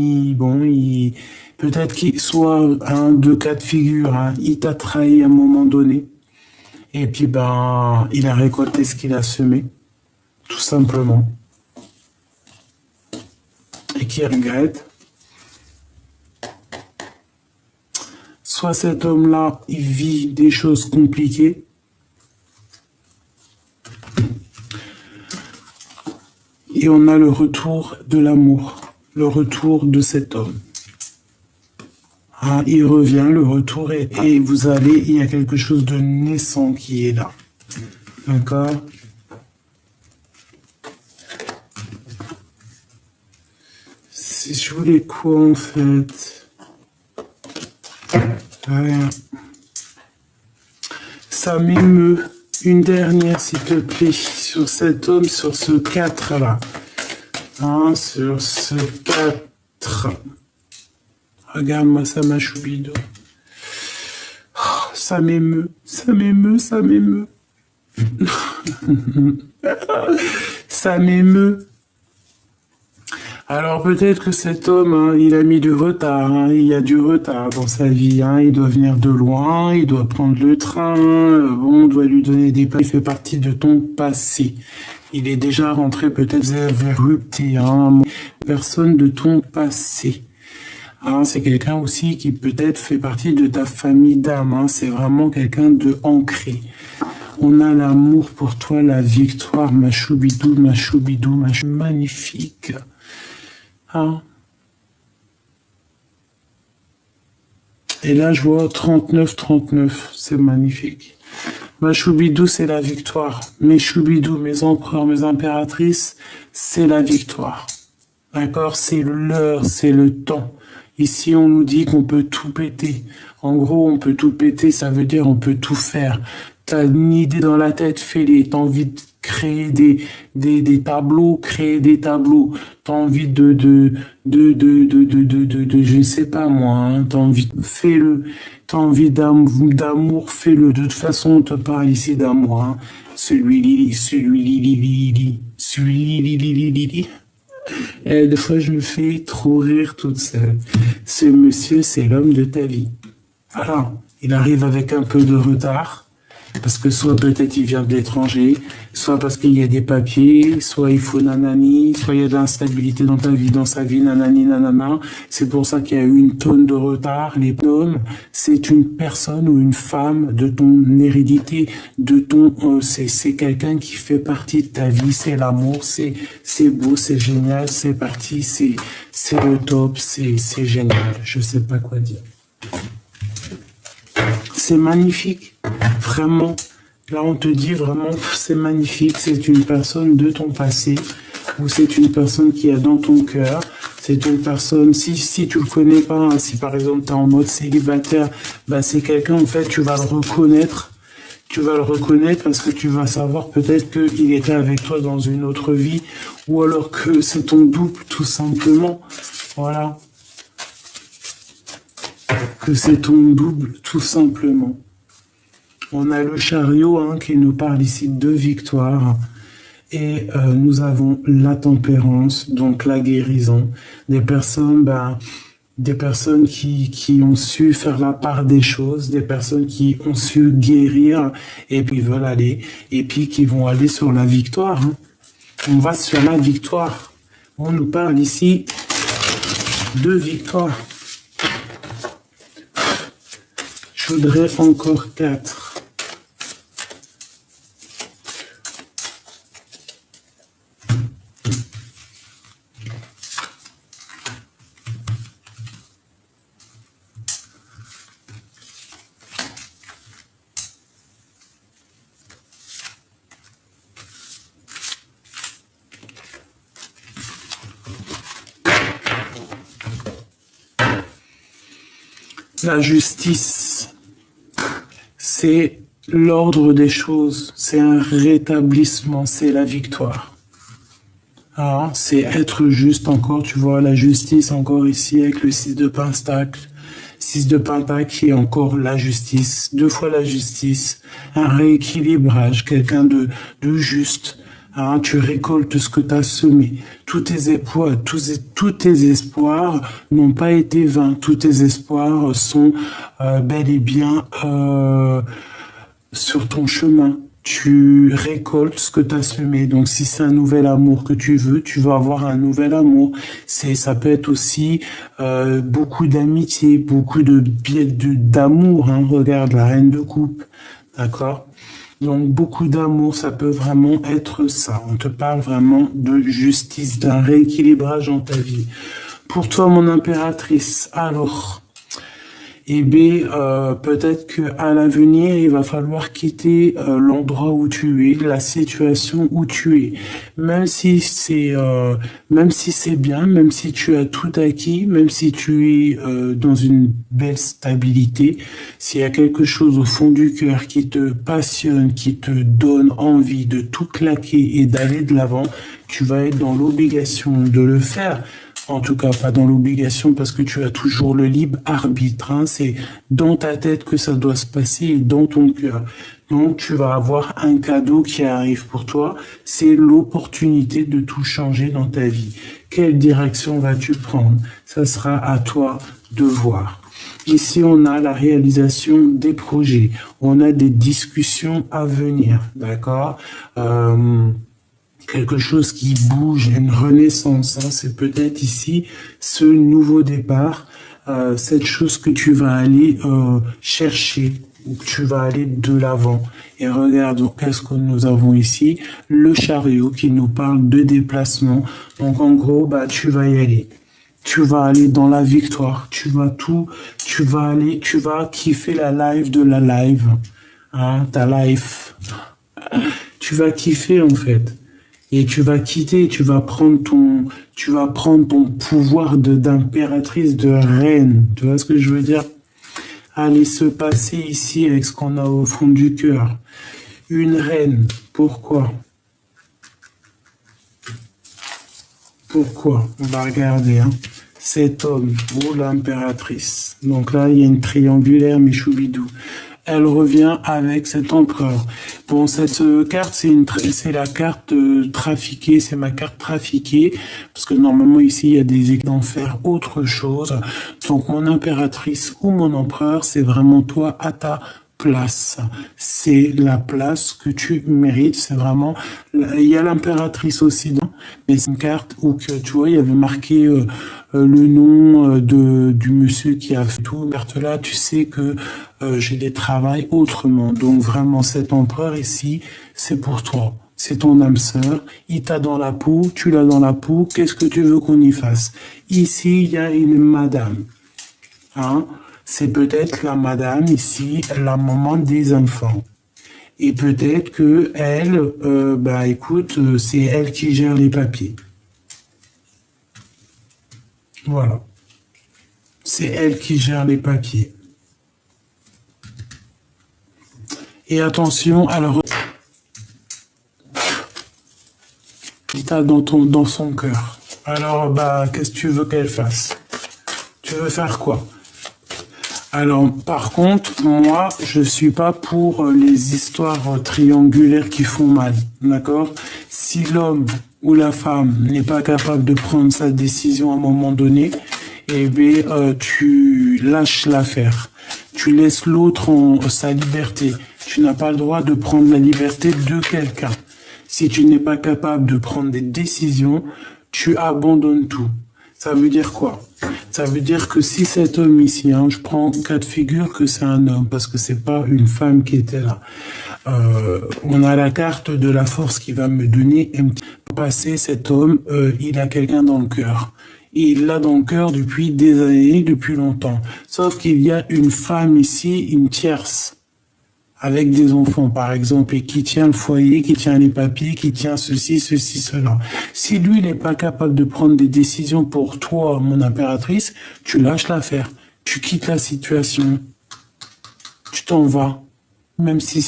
peut-être qu'il soit un de cas de figure, hein, il t'a trahi à un moment donné, et puis ben, il a récolté ce qu'il a semé, tout simplement, et qui regrette. Soit cet homme-là, il vit des choses compliquées, et on a le retour de l'amour, le retour de cet homme. Ah, il revient, le retour, et il y a quelque chose de naissant qui est là. D'accord? Si je voulais quoi, en fait? Rien. Ça m'émeut. Une dernière, s'il te plaît, sur cet homme, sur ce 4-là. Hein, sur ce 4. Regarde-moi ça, ma choubido. Oh, ça m'émeut, ça m'émeut, ça m'émeut. Ça m'émeut. Alors peut-être que cet homme, hein, il a mis du retard, hein, il y a du retard dans sa vie, hein, il doit venir de loin, il doit prendre le train, bon, on doit lui donner des pas, il fait partie de ton passé. Il est déjà rentré peut-être vers rupture, hein, personne de ton passé. Hein, c'est quelqu'un aussi qui peut-être fait partie de ta famille d'âme, hein, c'est vraiment quelqu'un de ancré. On a l'amour pour toi, la victoire, ma choubidou, magnifique. Hein. Et là, je vois 39-39, c'est magnifique. Ma choubidou, c'est la victoire. Mes choubidou, mes empereurs, mes impératrices, c'est la victoire. D'accord? C'est l'heure, c'est le temps. Ici, on nous dit qu'on peut tout péter. En gros, on peut tout péter, ça veut dire on peut tout faire. T'as une idée dans la tête, fais-les. T'as envie de créer des tableaux, créer des tableaux. T'as envie je sais pas moi, hein. T'as envie, fais-le. T'as envie d'amour, fais-le. De toute façon, on te parle ici d'amour, hein. Celui-li. Et des fois, je me fais trop rire toute seule. Ce monsieur, c'est l'homme de ta vie. Voilà. Il arrive avec un peu de retard. Parce que soit peut-être il vient de l'étranger, soit parce qu'il y a des papiers, soit il faut nanani, soit il y a de l'instabilité dans sa vie, nanani, nanana. C'est pour ça qu'il y a eu une tonne de retard. Les hommes, c'est une personne ou une femme de ton hérédité, c'est quelqu'un qui fait partie de ta vie, c'est l'amour, c'est beau, c'est génial, c'est parti, c'est le top, c'est génial. Je sais pas quoi dire. C'est magnifique, vraiment. Là, on te dit vraiment, c'est magnifique. C'est une personne de ton passé, ou c'est une personne qui est dans ton cœur. C'est une personne, si tu le connais pas, hein, si par exemple tu es en mode célibataire, bah c'est quelqu'un, en fait, tu vas le reconnaître. Tu vas le reconnaître parce que tu vas savoir peut-être qu'il était avec toi dans une autre vie, ou alors que c'est ton double, tout simplement. Voilà. Que c'est ton double, tout simplement. On a le chariot hein, qui nous parle ici de victoire. Et nous avons la tempérance, donc la guérison. Des personnes, qui ont su faire la part des choses, des personnes qui ont su guérir et puis veulent aller, et puis qui vont aller sur la victoire. Hein. On va sur la victoire. On nous parle ici de victoire. Je voudrais encore 4. La justice, c'est l'ordre des choses, c'est un rétablissement, c'est la victoire. Ah, c'est être juste encore, tu vois, la justice encore ici avec le 6 de pentacle. 6 de pentacle qui est encore la justice, 2 fois la justice, un rééquilibrage, quelqu'un de juste. Hein, tu récoltes ce que tu as semé. Tous tes espoirs n'ont pas été vains. Tous tes espoirs sont bel et bien sur ton chemin. Tu récoltes ce que tu as semé. Donc, si c'est un nouvel amour que tu veux, tu vas avoir un nouvel amour. Ça peut être aussi beaucoup d'amitié, beaucoup d'amour. Hein. Regarde la reine de coupe, d'accord? Donc, beaucoup d'amour, ça peut vraiment être ça. On te parle vraiment de justice, d'un rééquilibrage dans ta vie. Pour toi, mon impératrice, alors, peut-être qu'à l'avenir, il va falloir quitter l'endroit où tu es, la situation où tu es. Même si c'est bien, même si tu as tout acquis, même si tu es dans une belle stabilité, s'il y a quelque chose au fond du cœur qui te passionne, qui te donne envie de tout claquer et d'aller de l'avant, tu vas être dans l'obligation de le faire. En tout cas, pas dans l'obligation parce que tu as toujours le libre arbitre. Hein. C'est dans ta tête que ça doit se passer et dans ton cœur. Donc, tu vas avoir un cadeau qui arrive pour toi. C'est l'opportunité de tout changer dans ta vie. Quelle direction vas-tu prendre? Ça sera à toi de voir. Ici, on a la réalisation des projets. On a des discussions à venir. D'accord? Quelque chose qui bouge, une renaissance. Hein. C'est peut-être ici ce nouveau départ, cette chose que tu vas aller chercher, que tu vas aller de l'avant. Et regarde, qu'est-ce que nous avons ici? Le chariot qui nous parle de déplacement. Donc en gros, tu vas y aller. Tu vas aller dans la victoire. Tu vas kiffer la live de la live. Hein, ta life. Tu vas kiffer en fait. Et tu vas quitter, tu vas prendre ton pouvoir d'impératrice, de reine. Tu vois ce que je veux dire? Allez se passer ici avec ce qu'on a au fond du cœur. Une reine. Pourquoi? Pourquoi? On va regarder, hein. Cet homme, ou l'impératrice. Donc là, il y a une triangulaire, Michoubidou. Elle revient avec cet empereur. Bon, cette carte, c'est la carte trafiquée, c'est ma carte trafiquée, parce que normalement ici, il y a des éclats d'en faire autre chose. Donc, mon impératrice ou mon empereur, c'est vraiment toi à ta place. C'est la place que tu mérites. C'est vraiment, il y a l'impératrice aussi, non? Mais c'est une carte où que, tu vois, il y avait marqué le nom du monsieur qui a fait tout. Carte là, tu sais que j'ai des travails autrement. Donc vraiment, cet empereur ici, c'est pour toi. C'est ton âme sœur. Il t'a dans la peau, tu l'as dans la peau. Qu'est-ce que tu veux qu'on y fasse? Ici, il y a une madame. Hein? C'est peut-être la madame ici, la maman des enfants. Et peut-être que elle, écoute, c'est elle qui gère les papiers. Voilà. C'est elle qui gère les papiers. Et attention, alors, t'as dans son cœur. Alors, bah, qu'est-ce que tu veux qu'elle fasse? Tu veux faire quoi? Alors, par contre, moi, je suis pas pour les histoires triangulaires qui font mal, d'accord? Si l'homme ou la femme n'est pas capable de prendre sa décision à un moment donné, eh bien, tu lâches l'affaire. Tu laisses l'autre en sa liberté. Tu n'as pas le droit de prendre la liberté de quelqu'un. Si tu n'es pas capable de prendre des décisions, tu abandonnes tout. Ça veut dire quoi? Ça veut dire que si cet homme ici, hein, je prends cas de figure que c'est un homme, parce que c'est pas une femme qui était là. On a la carte de la force qui va me donner un petit passé. Cet homme, il a quelqu'un dans le cœur. Il l'a dans le cœur depuis des années, depuis longtemps. Sauf qu'il y a une femme ici, une tierce, avec des enfants, par exemple, et qui tient le foyer, qui tient les papiers, qui tient ceci, cela. Si lui, il n'est pas capable de prendre des décisions pour toi, mon impératrice, tu lâches l'affaire. Tu quittes la situation. Tu t'en vas. Même si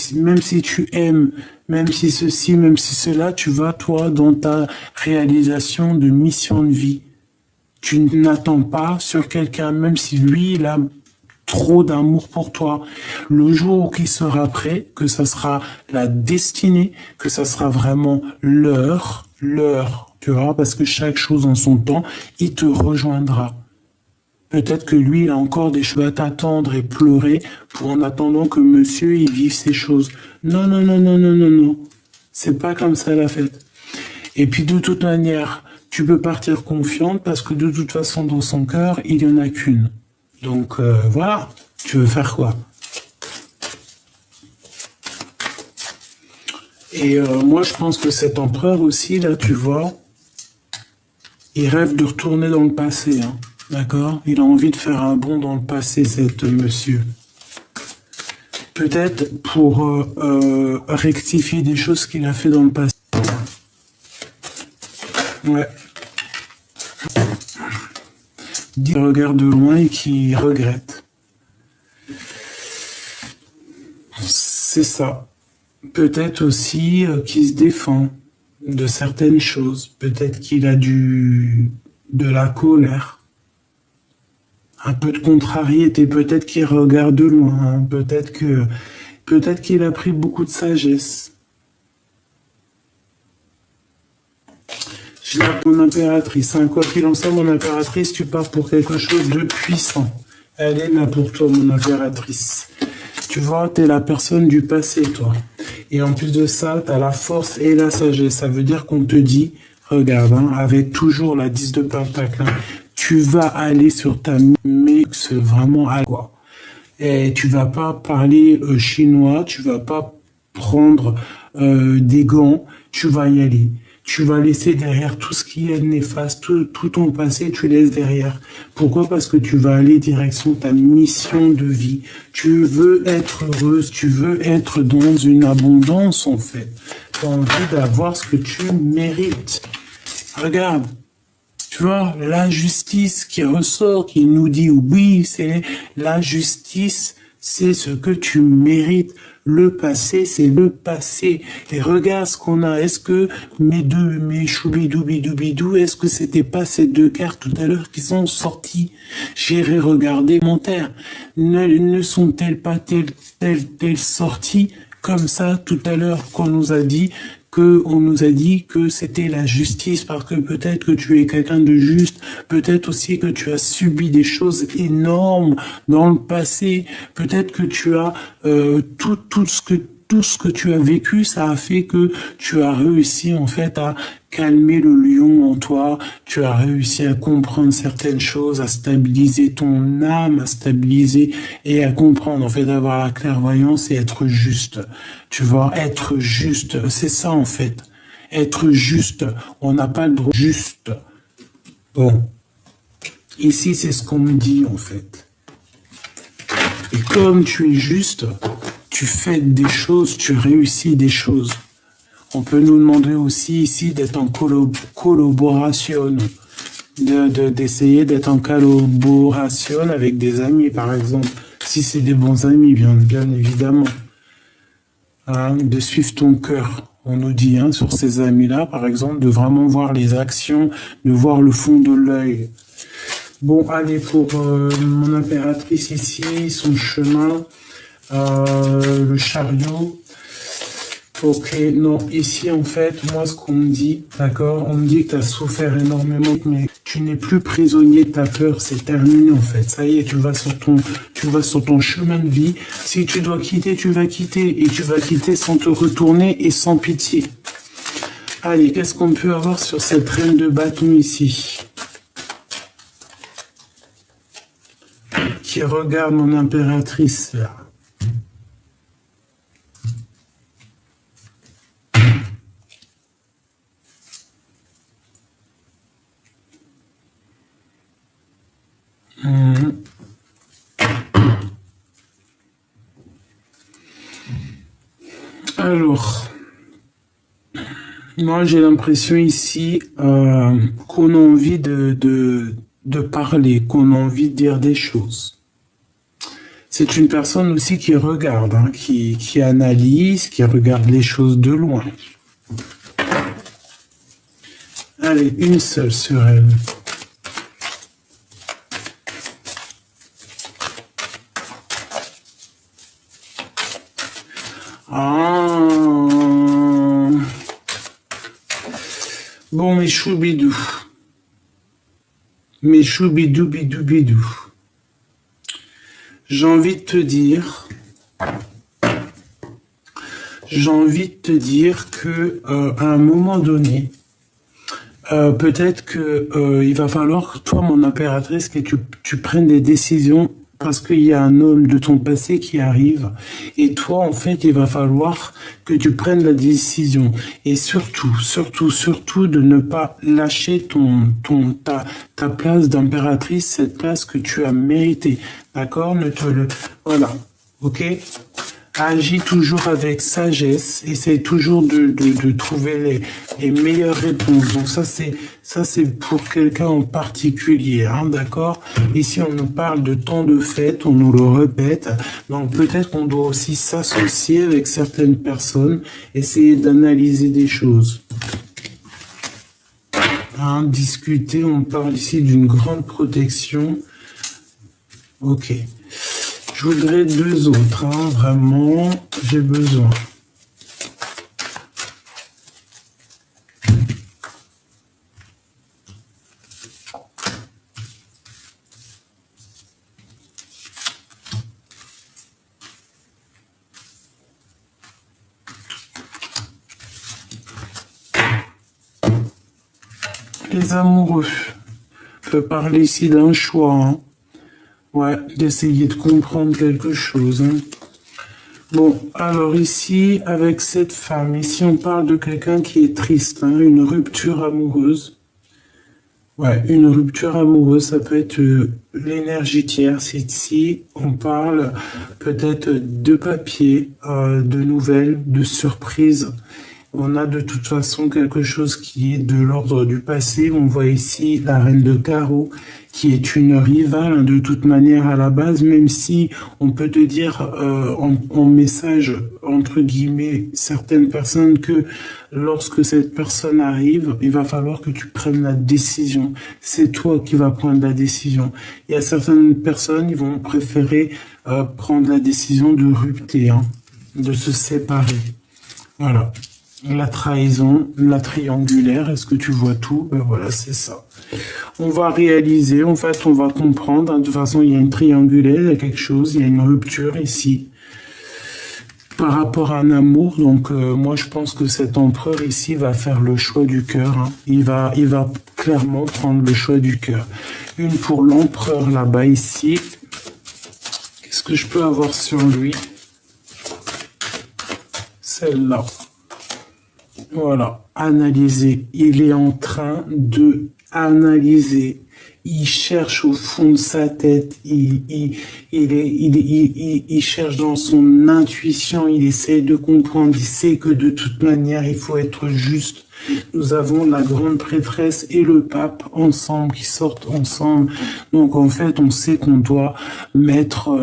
tu aimes, même si ceci, même si cela, tu vas, toi, dans ta réalisation de mission de vie. Tu n'attends pas sur quelqu'un, même si lui, il a trop d'amour pour toi. Le jour qui sera prêt, que ça sera la destinée, que ça sera vraiment l'heure, tu vois, parce que chaque chose en son temps, il te rejoindra. Peut-être que lui, il a encore des choses à t'attendre et pleurer pour en attendant que monsieur, il vive ses choses. Non, non, non, non, non, non, non. C'est pas comme ça la fête. Et puis de toute manière, tu peux partir confiante parce que de toute façon, dans son cœur, il n'y en a qu'une. Donc voilà, tu veux faire quoi? Et moi, je pense que cet empereur aussi, là, tu vois, il rêve de retourner dans le passé, hein, d'accord? Il a envie de faire un bond dans le passé, cet monsieur. Peut-être pour rectifier des choses qu'il a fait dans le passé. Ouais. Qui regarde de loin et qui regrette. C'est ça. Peut-être aussi qu'il se défend de certaines choses. Peut-être qu'il a de la colère. Un peu de contrariété. Peut-être qu'il regarde de loin. Peut-être qu'il a pris beaucoup de sagesse. Je l'appelle mon impératrice, hein. Quoi qu'il en soit, mon impératrice, tu pars pour quelque chose de puissant. Elle est là pour toi, mon impératrice. Tu vois, t'es la personne du passé, toi. Et en plus de ça, t'as la force et la sagesse. Ça veut dire qu'on te dit, regarde, hein, avec toujours la 10 de pentacle, hein, tu vas aller sur ta mais c'est vraiment à quoi. Et tu vas pas parler chinois, tu vas pas prendre des gants, tu vas y aller. Tu vas laisser derrière tout ce qui est néfaste, tout ton passé, tu laisses derrière. Pourquoi? Parce que tu vas aller direction ta mission de vie. Tu veux être heureuse, tu veux être dans une abondance, en fait. Tu as envie d'avoir ce que tu mérites. Regarde, tu vois, la justice qui ressort, qui nous dit oui, c'est la justice, c'est ce que tu mérites. Le passé, c'est le passé. Et regarde ce qu'on a. Est-ce que mes choubidoubidou, est-ce que c'était pas ces deux cartes tout à l'heure qui sont sorties? J'irai regarder mon terre. Ne sont-elles pas telles sorties comme ça tout à l'heure qu'on nous a dit que c'était la justice parce que peut-être que tu es quelqu'un de juste, peut-être aussi que tu as subi des choses énormes dans le passé, peut-être que tu as tout ce que tu as vécu, ça a fait que tu as réussi en fait à calmer le lion en toi, tu as réussi à comprendre certaines choses, à stabiliser ton âme, à stabiliser et à comprendre, en fait, avoir la clairvoyance et être juste. Tu vois, être juste, c'est ça en fait. Être juste, on n'a pas le droit juste. Bon, ici c'est ce qu'on me dit en fait. Et comme tu es juste, tu fais des choses, tu réussis des choses. On peut nous demander aussi ici d'être en collaboration, d'essayer d'être en collaboration avec des amis, par exemple. Si c'est des bons amis, bien évidemment. hein, de suivre ton cœur. On nous dit, hein, sur ces amis-là, par exemple, de vraiment voir les actions, de voir le fond de l'œil. Bon, allez, pour mon impératrice ici, son chemin, le chariot. Ok, non, ici, en fait, moi, ce qu'on me dit, d'accord, on me dit que tu as souffert énormément, mais tu n'es plus prisonnier de ta peur, c'est terminé, en fait. Ça y est, tu vas sur ton chemin de vie. Si tu dois quitter, tu vas quitter, et tu vas quitter sans te retourner et sans pitié. Allez, qu'est-ce qu'on peut avoir sur cette reine de bâton ici? Qui regarde mon impératrice, là. Alors, moi j'ai l'impression ici qu'on a envie de parler, qu'on a envie de dire des choses. C'est une personne aussi qui regarde, hein, qui analyse, qui regarde les choses de loin. Allez, une seule sur elle. Ah. Bon, mes choubidous. Mes choubidou bidou bidou. J'ai envie de te dire que à un moment donné, peut-être que il va falloir que toi, mon impératrice, que tu prennes des décisions parce qu'il y a un homme de ton passé qui arrive et toi, en fait, il va falloir que tu prennes la décision et surtout de ne pas lâcher ta place d'impératrice, cette place que tu as méritée, d'accord? Voilà, ok? Agis toujours avec sagesse, essaye toujours de trouver les meilleures réponses. Donc ça c'est pour quelqu'un en particulier, hein, d'accord? Ici on nous parle de temps de fête, on nous le répète. Donc peut-être qu'on doit aussi s'associer avec certaines personnes, essayer d'analyser des choses. Hein, discuter, on parle ici d'une grande protection. Ok. Je voudrais deux autres, hein, vraiment, j'ai besoin. Les amoureux. On peut parler ici d'un choix, hein. Ouais, d'essayer de comprendre quelque chose, hein. Bon, alors ici, avec cette femme, ici on parle de quelqu'un qui est triste, hein, une rupture amoureuse. Ouais, une rupture amoureuse, ça peut être l'énergie tierce. Ici, on parle peut-être de papier, de nouvelles, de surprises. On a de toute façon quelque chose qui est de l'ordre du passé. On voit ici la reine de carreau qui est une rivale, hein, de toute manière à la base, même si on peut te dire en message, entre guillemets, certaines personnes que lorsque cette personne arrive, il va falloir que tu prennes la décision. C'est toi qui vas prendre la décision. Il y a certaines personnes, ils vont préférer prendre la décision de rupter, hein, de se séparer. Voilà. La trahison, la triangulaire, est-ce que tu vois tout? Ben voilà, c'est ça. On va réaliser, en fait, on va comprendre. De toute façon, il y a une triangulaire, il y a quelque chose, il y a une rupture ici. Par rapport à un amour, donc moi je pense que cet empereur ici va faire le choix du cœur. Hein. Il va clairement prendre le choix du cœur. Une pour l'empereur là-bas ici. Qu'est-ce que je peux avoir sur lui? Celle-là. Voilà, analyser. Il est en train de analyser. Il cherche au fond de sa tête. Il cherche dans son intuition. Il essaie de comprendre. Il sait que de toute manière, il faut être juste. Nous avons la grande prêtresse et le pape ensemble, qui sortent ensemble. Donc en fait, on sait qu'on doit mettre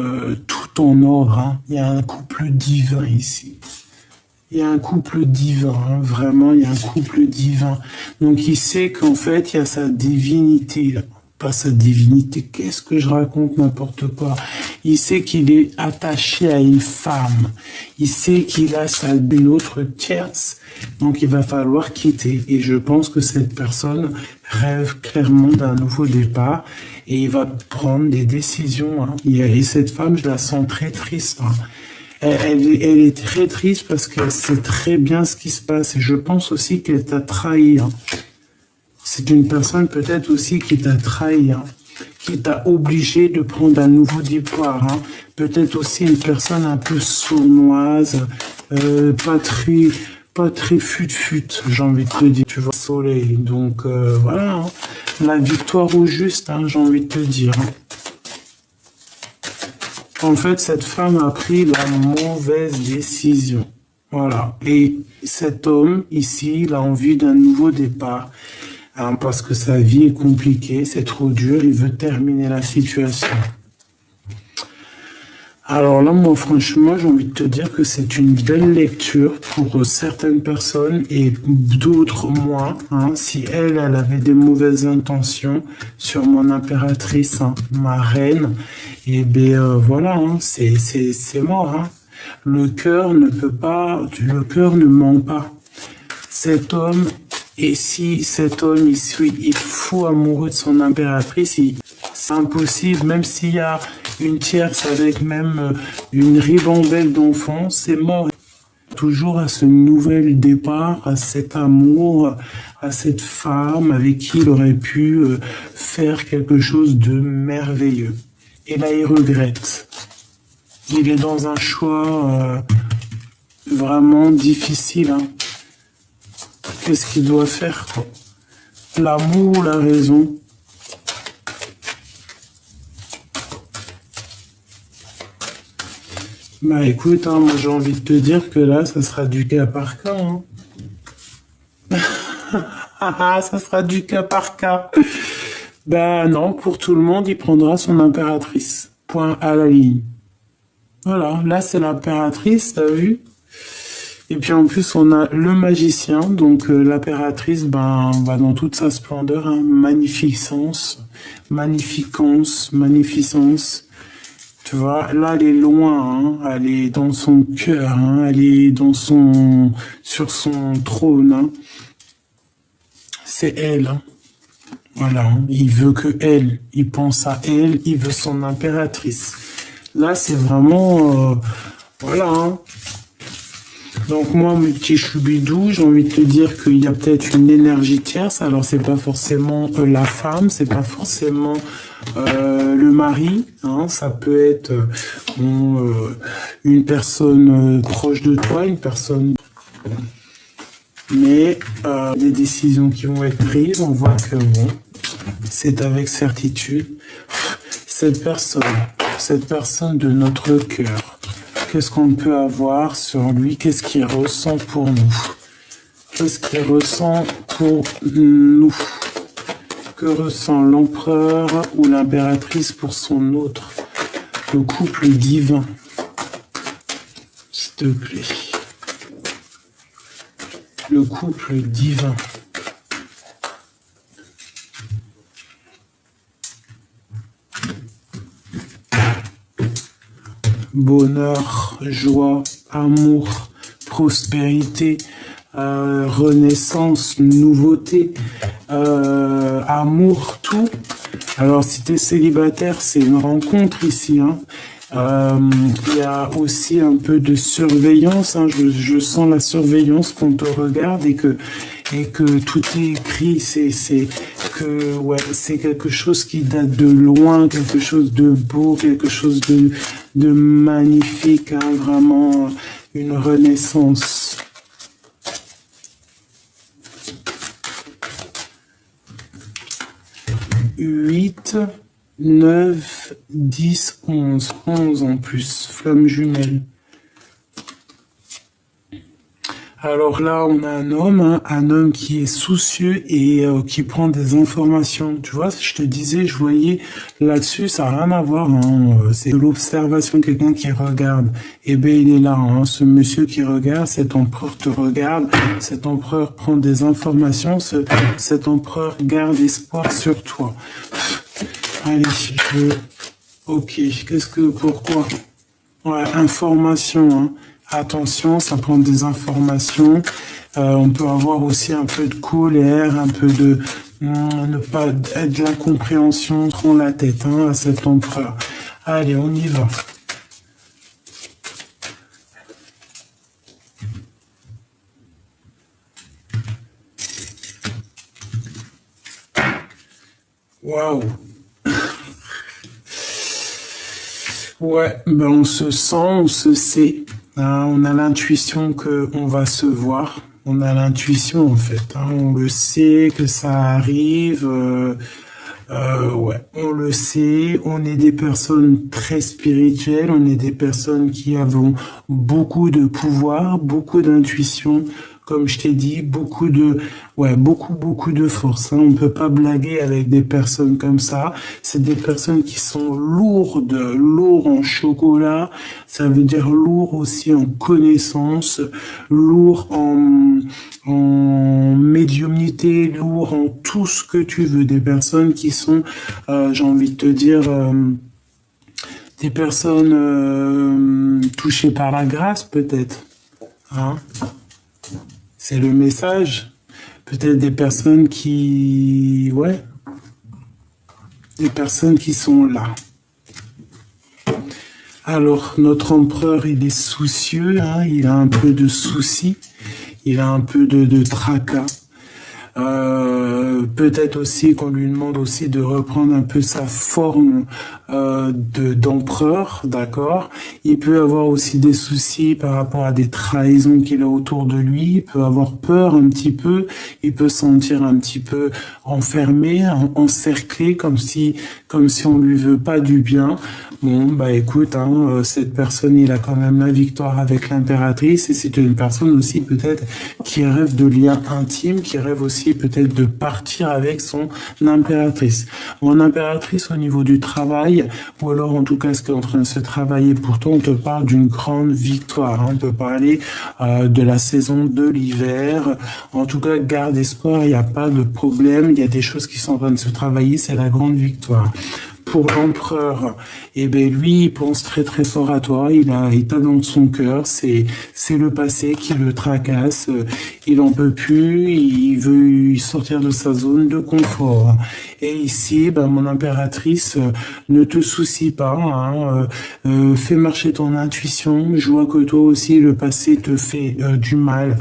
tout en ordre. Hein. Il y a un couple divin ici. il y a un couple divin, hein, vraiment, il y a un couple divin. Donc il sait qu'en fait, il y a sa divinité, là. Pas sa divinité, qu'est-ce que je raconte, n'importe quoi. Il sait qu'il est attaché à une femme. Il sait qu'il a une autre tierce. Donc il va falloir quitter. Et je pense que cette personne rêve clairement d'un nouveau départ. Et il va prendre des décisions. Hein. Et cette femme, je la sens très triste. Hein. Elle est très triste parce qu'elle sait très bien ce qui se passe. Et je pense aussi qu'elle t'a trahi. Hein. C'est une personne peut-être aussi qui t'a trahi, hein, qui t'a obligé de prendre un nouveau départ. Hein. Peut-être aussi une personne un peu sournoise, pas très fut-fut, j'ai envie de te dire. Tu vois, soleil. Donc voilà, hein. La victoire au juste, hein, j'ai envie de te dire. Hein. En fait, cette femme a pris la mauvaise décision. Voilà. Et cet homme, ici, il a envie d'un nouveau départ. Hein, parce que sa vie est compliquée, c'est trop dur, il veut terminer la situation. Alors là, moi, franchement, j'ai envie de te dire que c'est une belle lecture pour certaines personnes et d'autres moins. Hein, si elle avait des mauvaises intentions sur mon impératrice, hein, ma reine, et bien voilà, hein, c'est mort. Hein. Le cœur ne ment pas. Cet homme, et si cet homme il est fou amoureux de son impératrice, c'est impossible, même s'il y a une tierce avec même une ribambelle d'enfants, c'est mort. Toujours à ce nouvel départ, à cet amour, à cette femme avec qui il aurait pu faire quelque chose de merveilleux. Et là, il regrette. Il est dans un choix vraiment difficile. Hein. Qu'est-ce qu'il doit faire, quoi? L'amour ou la raison? Bah écoute, hein, moi j'ai envie de te dire que là, ça sera du cas par cas. Hein. Ça sera du cas par cas. Bah non, pour tout le monde, il prendra son impératrice. Point à la ligne. Voilà, là c'est l'impératrice, t'as vu? Et puis en plus, on a le magicien, donc l'impératrice, ben, va dans toute sa splendeur, hein, magnificence, magnificence, magnificence. Tu vois, là, elle est loin, hein, elle est dans son cœur, hein, elle est sur son trône. Hein. C'est elle. Hein. Voilà, hein, il veut que elle, il pense à elle, il veut son impératrice. Là, c'est vraiment, voilà. Hein. Donc moi, mon petit choubidou, j'ai envie de te dire qu'il y a peut-être une énergie tierce. Alors c'est pas forcément la femme, c'est pas forcément le mari. Hein, ça peut être une personne proche de toi, une personne. Mais des décisions qui vont être prises, on voit que bon, c'est avec certitude. Cette personne de notre cœur. Qu'est-ce qu'on peut avoir sur lui? Qu'est-ce qu'il ressent pour nous? Qu'est-ce qu'il ressent pour nous? Que ressent l'empereur ou l'impératrice pour son autre? Le couple divin. S'il te plaît. Le couple divin. Bonheur, joie, amour, prospérité, renaissance, nouveauté, amour, tout. Alors, si tu es célibataire, c'est une rencontre ici. Hein. Il y a aussi un peu de surveillance. Hein. Je sens la surveillance qu'on te regarde et que tout est écrit. C'est quelque chose qui date de loin, quelque chose de beau, quelque chose de magnifique, hein, vraiment une renaissance. Huit, 9, 10, 11. 11 en plus, flamme jumelle. Alors là, on a un homme qui est soucieux et qui prend des informations. Tu vois, je te disais, je voyais là-dessus, ça n'a rien à voir. C'est de l'observation, quelqu'un qui regarde. Eh ben, il est là. Ce monsieur qui regarde, cet empereur te regarde. Cet empereur prend des informations. Cet empereur garde espoir sur toi. Allez, ok. Pourquoi? Ouais, information. Attention, ça prend des informations. On peut avoir aussi un peu de colère, un peu de ne pas être de l'incompréhension, prend la tête à cet empereur. Allez, on y va. Waouh. Ouais, ben on se sent, on se sait. On a l'intuition que on va se voir. On a l'intuition en fait. On le sait que ça arrive. Ouais, on le sait. On est des personnes très spirituelles. On est des personnes qui avons beaucoup de pouvoir, beaucoup d'intuition. Comme je t'ai dit, beaucoup de force. On peut pas blaguer avec des personnes comme ça. C'est des personnes qui sont lourds en chocolat. Ça veut dire lourd aussi en connaissances, lourd en médiumnité, lourd en tout ce que tu veux. Des personnes qui sont, j'ai envie de te dire, des personnes touchées par la grâce peut-être. C'est le message. Peut-être des personnes des personnes qui sont là. Alors, notre empereur, il est soucieux, il a un peu de soucis, il a un peu de tracas. Peut-être aussi qu'on lui demande aussi de reprendre un peu sa forme d'empereur, d'accord. Il peut avoir aussi des soucis par rapport à des trahisons qu'il a autour de lui. Il peut avoir peur un petit peu. Il peut se sentir un petit peu enfermé, encerclé, comme si on lui veut pas du bien. Bon, bah écoute, cette personne, il a quand même la victoire avec l'impératrice et c'est une personne aussi peut-être qui rêve de liens intimes, qui rêve aussi peut-être de partir avec son impératrice. Mon impératrice au niveau du travail, ou alors en tout cas ce qui est en train de se travailler pour toi, on te parle d'une grande victoire. On peut parler de la saison de l'hiver. En tout cas, garde espoir, il n'y a pas de problème. Il y a des choses qui sont en train de se travailler, c'est la grande victoire. Pour l'empereur, lui, il pense très très fort à toi, il t'a dans son cœur, c'est le passé qui le tracasse, il en peut plus, il veut sortir de sa zone de confort. Et ici, mon impératrice, ne te soucie pas, fais marcher ton intuition, je vois que toi aussi, le passé te fait du mal,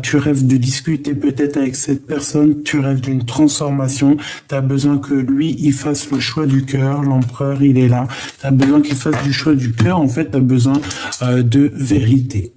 tu rêves de discuter peut-être avec cette personne, tu rêves d'une transformation, tu as besoin que lui, il fasse le choix du cœur, l'empereur, il est là, tu as besoin qu'il fasse du choix du cœur, en fait, tu as besoin de vérité.